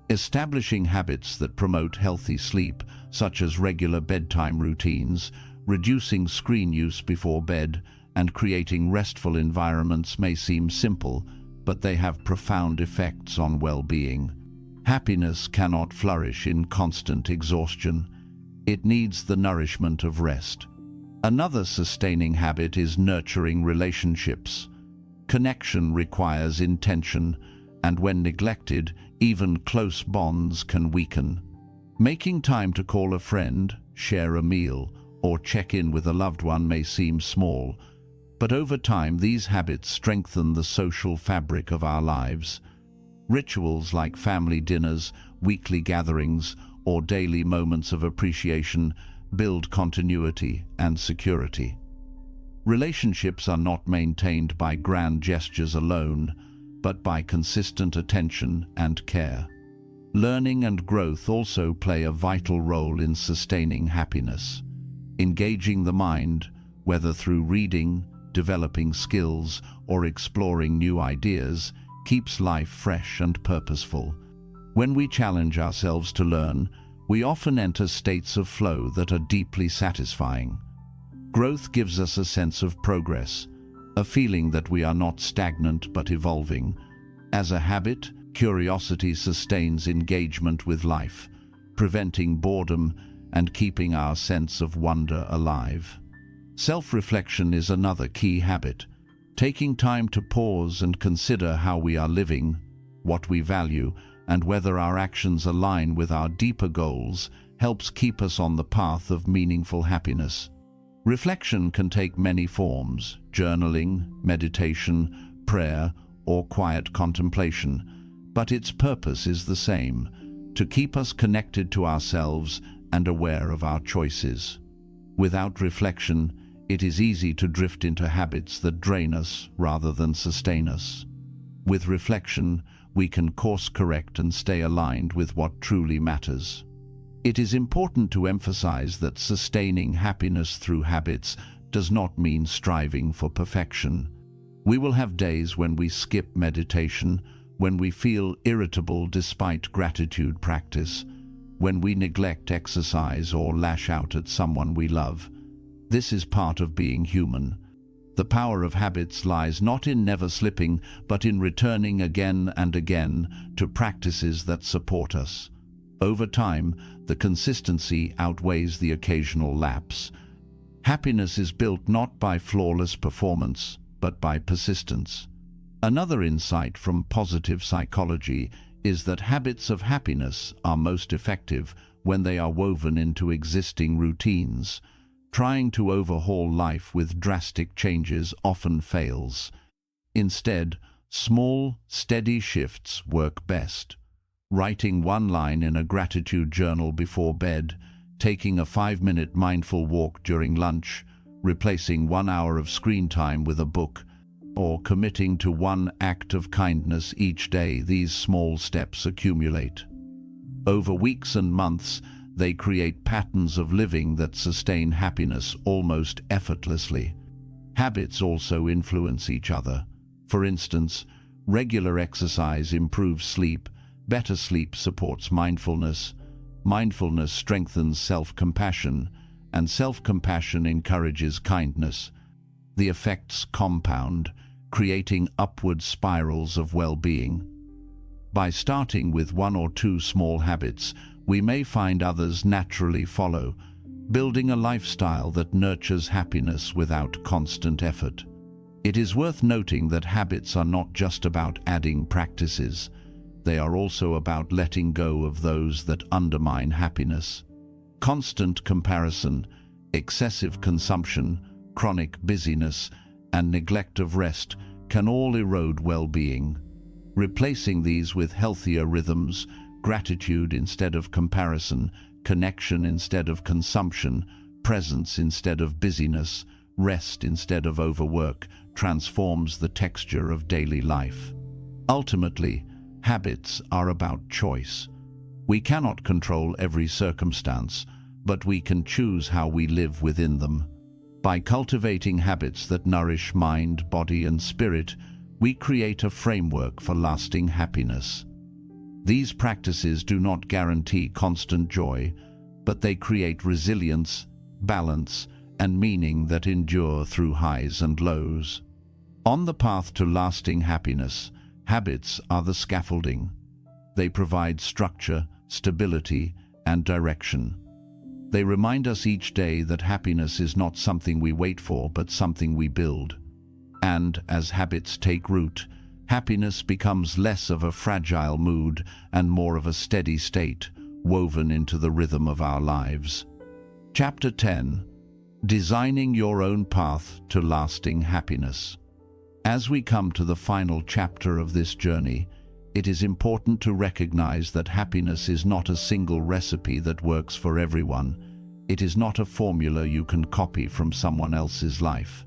Establishing habits that promote healthy sleep, such as regular bedtime routines, reducing screen use before bed, and creating restful environments may seem simple, but they have profound effects on well-being. Happiness cannot flourish in constant exhaustion. It needs the nourishment of rest. Another sustaining habit is nurturing relationships. Connection requires intention, and when neglected, even close bonds can weaken. Making time to call a friend, share a meal, or check in with a loved one may seem small, but over time these habits strengthen the social fabric of our lives. Rituals like family dinners, weekly gatherings, or daily moments of appreciation build continuity and security. Relationships are not maintained by grand gestures alone, but by consistent attention and care. Learning and growth also play a vital role in sustaining happiness. Engaging the mind, whether through reading, developing skills, or exploring new ideas, keeps life fresh and purposeful. When we challenge ourselves to learn, we often enter states of flow that are deeply satisfying. Growth gives us a sense of progress, a feeling that we are not stagnant but evolving. As a habit, curiosity sustains engagement with life, preventing boredom and keeping our sense of wonder alive. Self-reflection is another key habit. Taking time to pause and consider how we are living, what we value, and whether our actions align with our deeper goals helps keep us on the path of meaningful happiness. Reflection can take many forms: journaling, meditation, prayer, or quiet contemplation, but its purpose is the same: to keep us connected to ourselves and aware of our choices. Without reflection, it is easy to drift into habits that drain us rather than sustain us. With reflection, we can course-correct and stay aligned with what truly matters. It is important to emphasize that sustaining happiness through habits does not mean striving for perfection. We will have days when we skip meditation, when we feel irritable despite gratitude practice, when we neglect exercise or lash out at someone we love. This is part of being human. The power of habits lies not in never slipping, but in returning again and again to practices that support us. Over time, the consistency outweighs the occasional lapse. Happiness is built not by flawless performance, but by persistence. Another insight from positive psychology is that habits of happiness are most effective when they are woven into existing routines. Trying to overhaul life with drastic changes often fails. Instead, small, steady shifts work best. Writing one line in a gratitude journal before bed, taking a 5-minute mindful walk during lunch, replacing 1 hour of screen time with a book, or committing to one act of kindness each day. These small steps accumulate. Over weeks and months, they create patterns of living that sustain happiness almost effortlessly. Habits also influence each other. For instance, regular exercise improves sleep, better sleep supports mindfulness, mindfulness strengthens self-compassion, and self-compassion encourages kindness. The effects compound, creating upward spirals of well-being. By starting with 1 or 2 small habits, we may find others naturally follow, building a lifestyle that nurtures happiness without constant effort. It is worth noting that habits are not just about adding practices. They are also about letting go of those that undermine happiness. Constant comparison, excessive consumption, chronic busyness, and neglect of rest can all erode well-being. Replacing these with healthier rhythms, gratitude instead of comparison, connection instead of consumption, presence instead of busyness, rest instead of overwork, transforms the texture of daily life. Ultimately, habits are about choice. We cannot control every circumstance, but we can choose how we live within them. By cultivating habits that nourish mind, body, and spirit, we create a framework for lasting happiness. These practices do not guarantee constant joy, but they create resilience, balance, and meaning that endure through highs and lows. On the path to lasting happiness, habits are the scaffolding. They provide structure, stability, and direction. They remind us each day that happiness is not something we wait for, but something we build. And as habits take root, happiness becomes less of a fragile mood and more of a steady state, woven into the rhythm of our lives. Chapter 10: Designing Your Own Path to Lasting Happiness. As we come to the final chapter of this journey, it is important to recognize that happiness is not a single recipe that works for everyone. It is not a formula you can copy from someone else's life.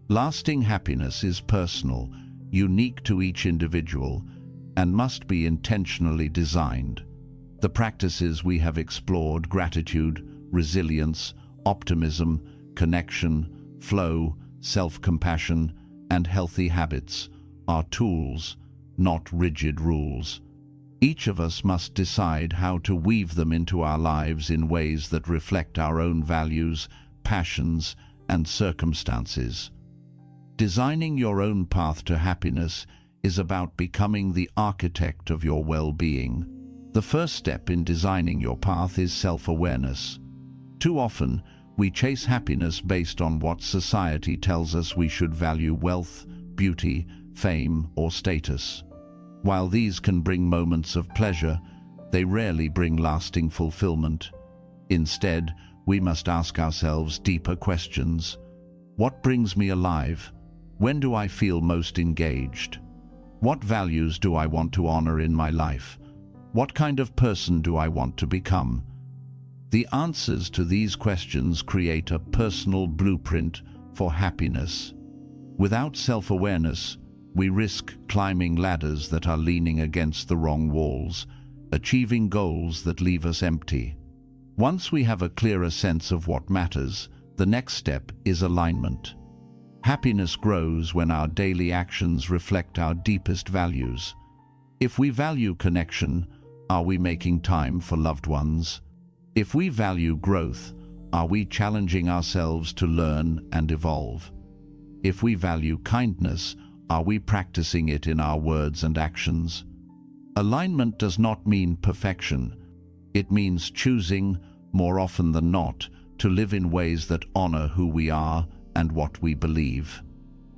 Lasting happiness is personal, unique to each individual, and must be intentionally designed. The practices we have explored, gratitude, resilience, Optimism, connection, flow, self-compassion, and healthy habits are tools, not rigid rules. Each of us must decide how to weave them into our lives in ways that reflect our own values, passions, and circumstances. Designing your own path to happiness is about becoming the architect of your well-being. The first step in designing your path is self-awareness. Too often, we chase happiness based on what society tells us we should value: wealth, beauty, fame, or status. While these can bring moments of pleasure, they rarely bring lasting fulfillment. Instead, we must ask ourselves deeper questions. What brings me alive? When do I feel most engaged? What values do I want to honor in my life? What kind of person do I want to become? The answers to these questions create a personal blueprint for happiness. Without self-awareness, we risk climbing ladders that are leaning against the wrong walls, achieving goals that leave us empty. Once we have a clearer sense of what matters, the next step is alignment. Happiness grows when our daily actions reflect our deepest values. If we value connection, are we making time for loved ones? If we value growth, are we challenging ourselves to learn and evolve? If we value kindness, are we practicing it in our words and actions? Alignment does not mean perfection. It means choosing, more often than not, to live in ways that honor who we are and what we believe.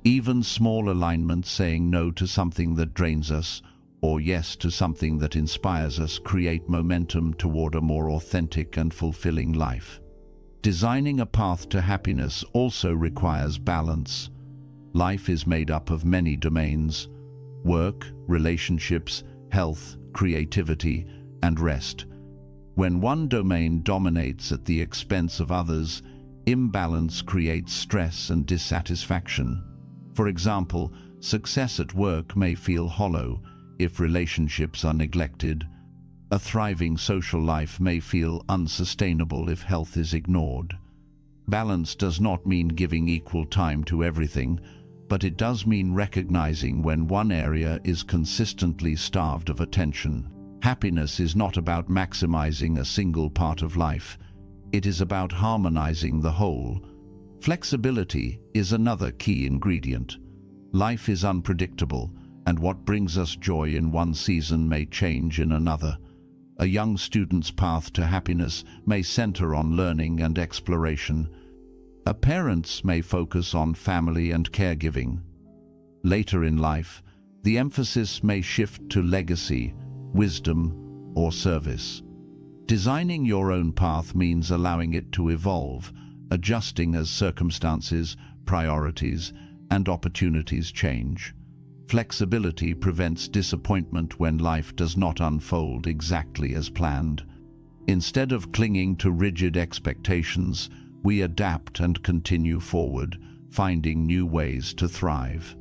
Even small alignments, saying no to something that drains us or yes to something that inspires us, create momentum toward a more authentic and fulfilling life. Designing a path to happiness also requires balance. Life is made up of many domains: work, relationships, health, creativity, and rest. When one domain dominates at the expense of others, imbalance creates stress and dissatisfaction. For example, success at work may feel hollow if relationships are neglected. A thriving social life may feel unsustainable if health is ignored. Balance does not mean giving equal time to everything, but it does mean recognizing when one area is consistently starved of attention. Happiness is not about maximizing a single part of life. It is about harmonizing the whole. Flexibility is another key ingredient. Life is unpredictable, and what brings us joy in one season may change in another. A young student's path to happiness may center on learning and exploration. A parent's may focus on family and caregiving. Later in life, the emphasis may shift to legacy, wisdom, or service. Designing your own path means allowing it to evolve, adjusting as circumstances, priorities, and opportunities change. Flexibility prevents disappointment when life does not unfold exactly as planned. Instead of clinging to rigid expectations, we adapt and continue forward, finding new ways to thrive.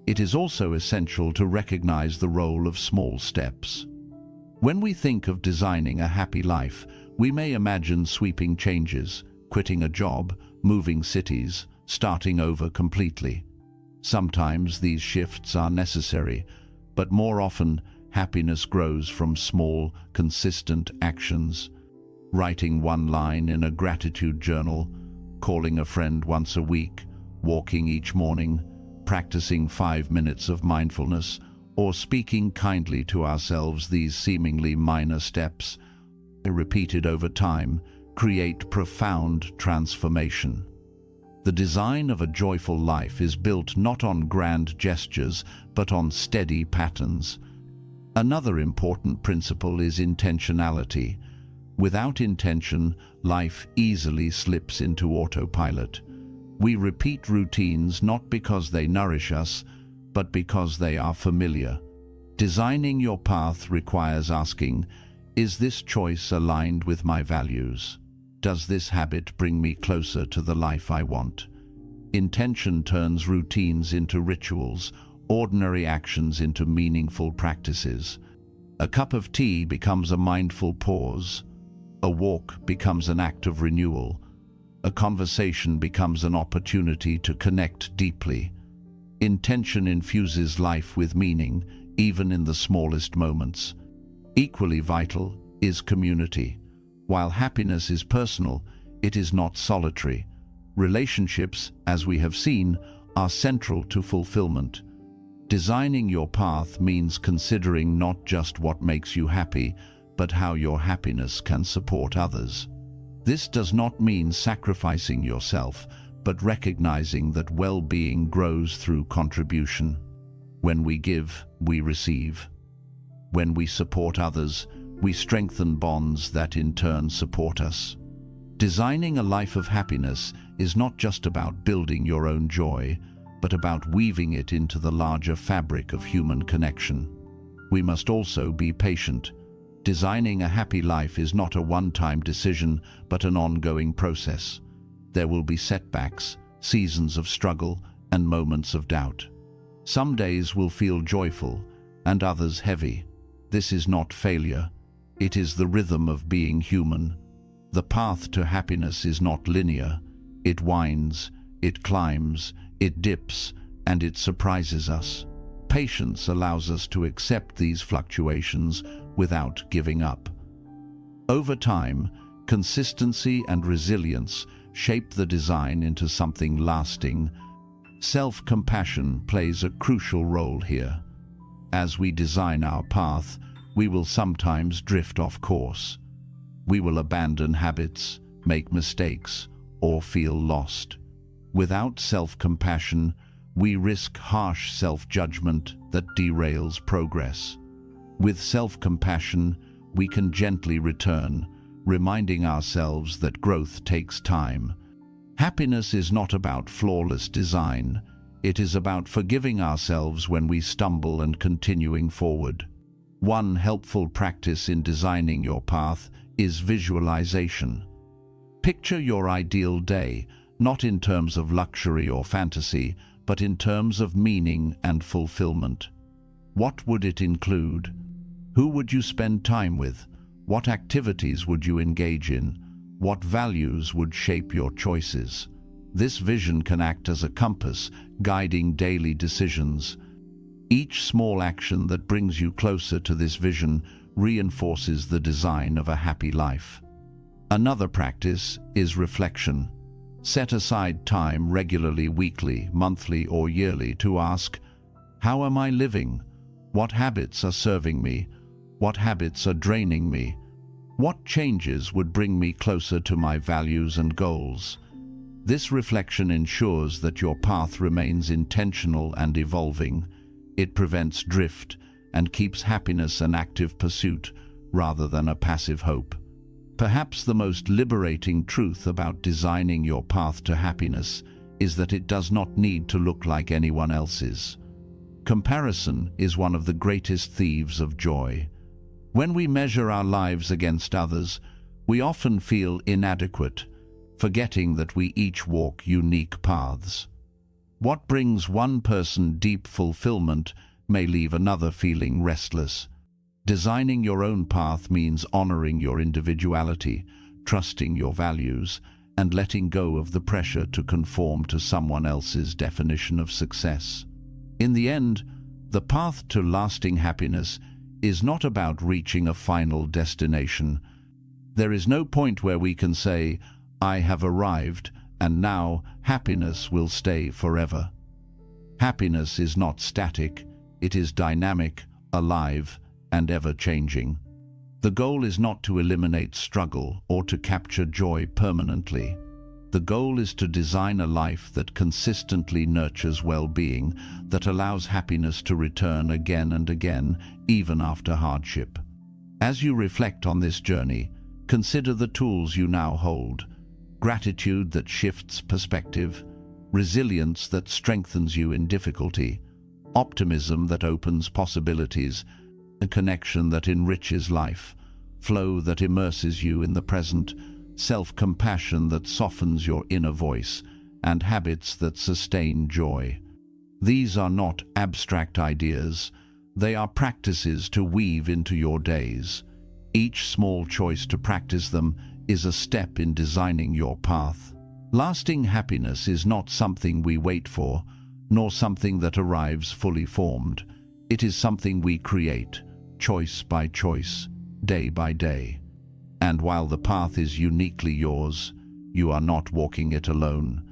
It is also essential to recognize the role of small steps. When we think of designing a happy life, we may imagine sweeping changes: quitting a job, moving cities, starting over completely. Sometimes these shifts are necessary, but more often, happiness grows from small, consistent actions. Writing one line in a gratitude journal, calling a friend once a week, walking each morning, practicing 5 minutes of mindfulness, or speaking kindly to ourselves. These seemingly minor steps, repeated over time, create profound transformation. The design of a joyful life is built not on grand gestures, but on steady patterns. Another important principle is intentionality. Without intention, life easily slips into autopilot. We repeat routines not because they nourish us, but because they are familiar. Designing your path requires asking, is this choice aligned with my values? Does this habit bring me closer to the life I want? Intention turns routines into rituals, ordinary actions into meaningful practices. A cup of tea becomes a mindful pause. A walk becomes an act of renewal. A conversation becomes an opportunity to connect deeply. Intention infuses life with meaning, even in the smallest moments. Equally vital is community. While happiness is personal, it is not solitary. Relationships, as we have seen, are central to fulfillment. Designing your path means considering not just what makes you happy, but how your happiness can support others. This does not mean sacrificing yourself, but recognizing that well-being grows through contribution. When we give, we receive. When we support others, we strengthen bonds that in turn support us. Designing a life of happiness is not just about building your own joy, but about weaving it into the larger fabric of human connection. We must also be patient. Designing a happy life is not a one-time decision, but an ongoing process. There will be setbacks, seasons of struggle, and moments of doubt. Some days will feel joyful, and others heavy. This is not failure. It is the rhythm of being human. The path to happiness is not linear. It winds, it climbs, it dips, and it surprises us. Patience allows us to accept these fluctuations without giving up. Over time, consistency and resilience shape the design into something lasting. Self-compassion plays a crucial role here. As we design our path, we will sometimes drift off course. We will abandon habits, make mistakes, or feel lost. Without self-compassion, we risk harsh self-judgment that derails progress. With self-compassion, we can gently return, reminding ourselves that growth takes time. Happiness is not about flawless design. It is about forgiving ourselves when we stumble and continuing forward. One helpful practice in designing your path is visualization. Picture your ideal day, not in terms of luxury or fantasy, but in terms of meaning and fulfillment. What would it include? Who would you spend time with? What activities would you engage in? What values would shape your choices? This vision can act as a compass, guiding daily decisions. Each small action that brings you closer to this vision reinforces the design of a happy life. Another practice is reflection. Set aside time regularly, weekly, monthly, or yearly to ask, how am I living? What habits are serving me? What habits are draining me? What changes would bring me closer to my values and goals? This reflection ensures that your path remains intentional and evolving. It prevents drift and keeps happiness an active pursuit rather than a passive hope. Perhaps the most liberating truth about designing your path to happiness is that it does not need to look like anyone else's. Comparison is one of the greatest thieves of joy. When we measure our lives against others, we often feel inadequate, forgetting that we each walk unique paths. What brings one person deep fulfillment may leave another feeling restless. Designing your own path means honoring your individuality, trusting your values, and letting go of the pressure to conform to someone else's definition of success. In the end, the path to lasting happiness is not about reaching a final destination. There is no point where we can say, I have arrived, and now happiness will stay forever. Happiness is not static, it is dynamic, alive, and ever-changing. The goal is not to eliminate struggle or to capture joy permanently. The goal is to design a life that consistently nurtures well-being, that allows happiness to return again and again, even after hardship. As you reflect on this journey, consider the tools you now hold: gratitude that shifts perspective, resilience that strengthens you in difficulty, optimism that opens possibilities, a connection that enriches life, flow that immerses you in the present, self-compassion that softens your inner voice, and habits that sustain joy. These are not abstract ideas, they are practices to weave into your days. Each small choice to practice them is a step in designing your path. Lasting happiness is not something we wait for, nor something that arrives fully formed. It is something we create, choice by choice, day by day. And while the path is uniquely yours, you are not walking it alone.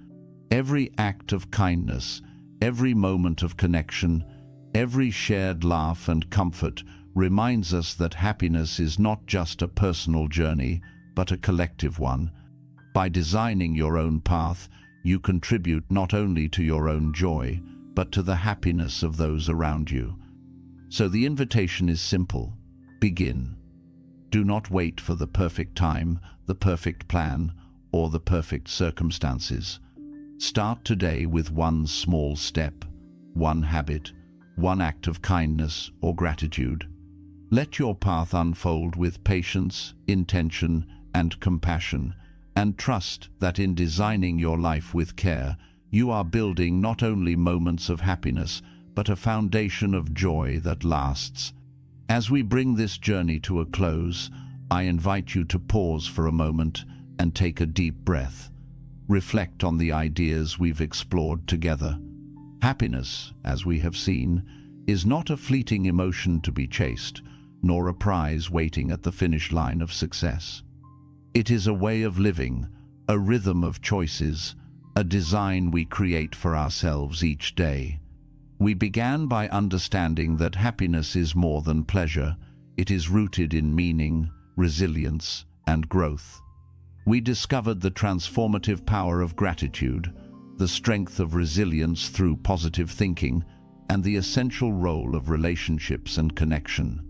Every act of kindness, every moment of connection, every shared laugh and comfort reminds us that happiness is not just a personal journey, but a collective one. By designing your own path, you contribute not only to your own joy, but to the happiness of those around you. So the invitation is simple. Begin. Do not wait for the perfect time, the perfect plan, or the perfect circumstances. Start today with one small step, one habit, one act of kindness or gratitude. Let your path unfold with patience, intention, and compassion, and trust that in designing your life with care, you are building not only moments of happiness, but a foundation of joy that lasts. As we bring this journey to a close, I invite you to pause for a moment and take a deep breath. Reflect on the ideas we've explored together. Happiness, as we have seen, is not a fleeting emotion to be chased, nor a prize waiting at the finish line of success. It is a way of living, a rhythm of choices, a design we create for ourselves each day. We began by understanding that happiness is more than pleasure. It is rooted in meaning, resilience, and growth. We discovered the transformative power of gratitude, the strength of resilience through positive thinking, and the essential role of relationships and connection.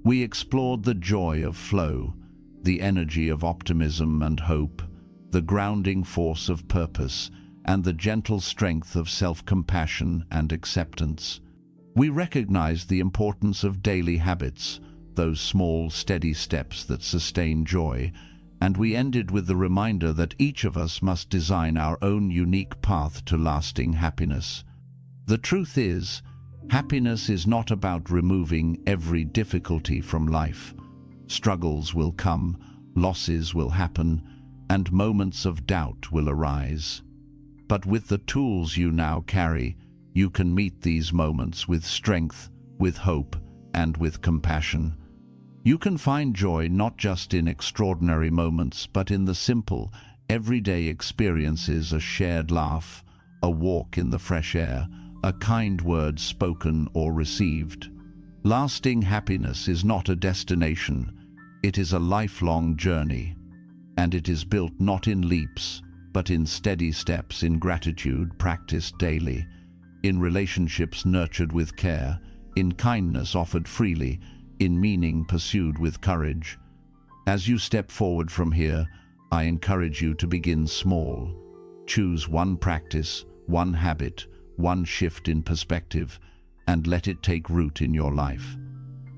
We explored the joy of flow, the energy of optimism and hope, the grounding force of purpose, and the gentle strength of self-compassion and acceptance. We recognized the importance of daily habits, those small, steady steps that sustain joy, and we ended with the reminder that each of us must design our own unique path to lasting happiness. The truth is, happiness is not about removing every difficulty from life. Struggles will come, losses will happen, and moments of doubt will arise. But with the tools you now carry, you can meet these moments with strength, with hope, and with compassion. You can find joy not just in extraordinary moments, but in the simple, everyday experiences: a shared laugh, a walk in the fresh air, a kind word spoken or received. Lasting happiness is not a destination, it is a lifelong journey, and it is built not in leaps, but in steady steps, in gratitude practiced daily, in relationships nurtured with care, in kindness offered freely, in meaning pursued with courage. As you step forward from here, I encourage you to begin small. Choose one practice, one habit, one shift in perspective, and let it take root in your life.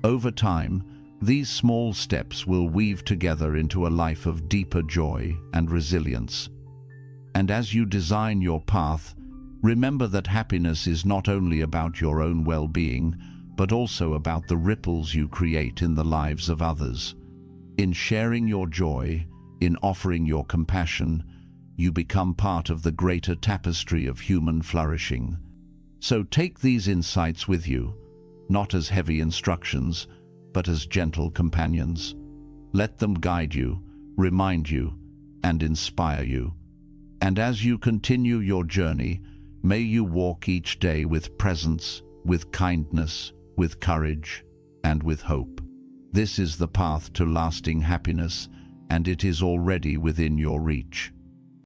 Over time, these small steps will weave together into a life of deeper joy and resilience. And as you design your path, remember that happiness is not only about your own well-being, but also about the ripples you create in the lives of others. In sharing your joy, in offering your compassion, you become part of the greater tapestry of human flourishing. So take these insights with you, not as heavy instructions, but as gentle companions. Let them guide you, remind you, and inspire you. And as you continue your journey, may you walk each day with presence, with kindness, with courage, and with hope. This is the path to lasting happiness, and it is already within your reach.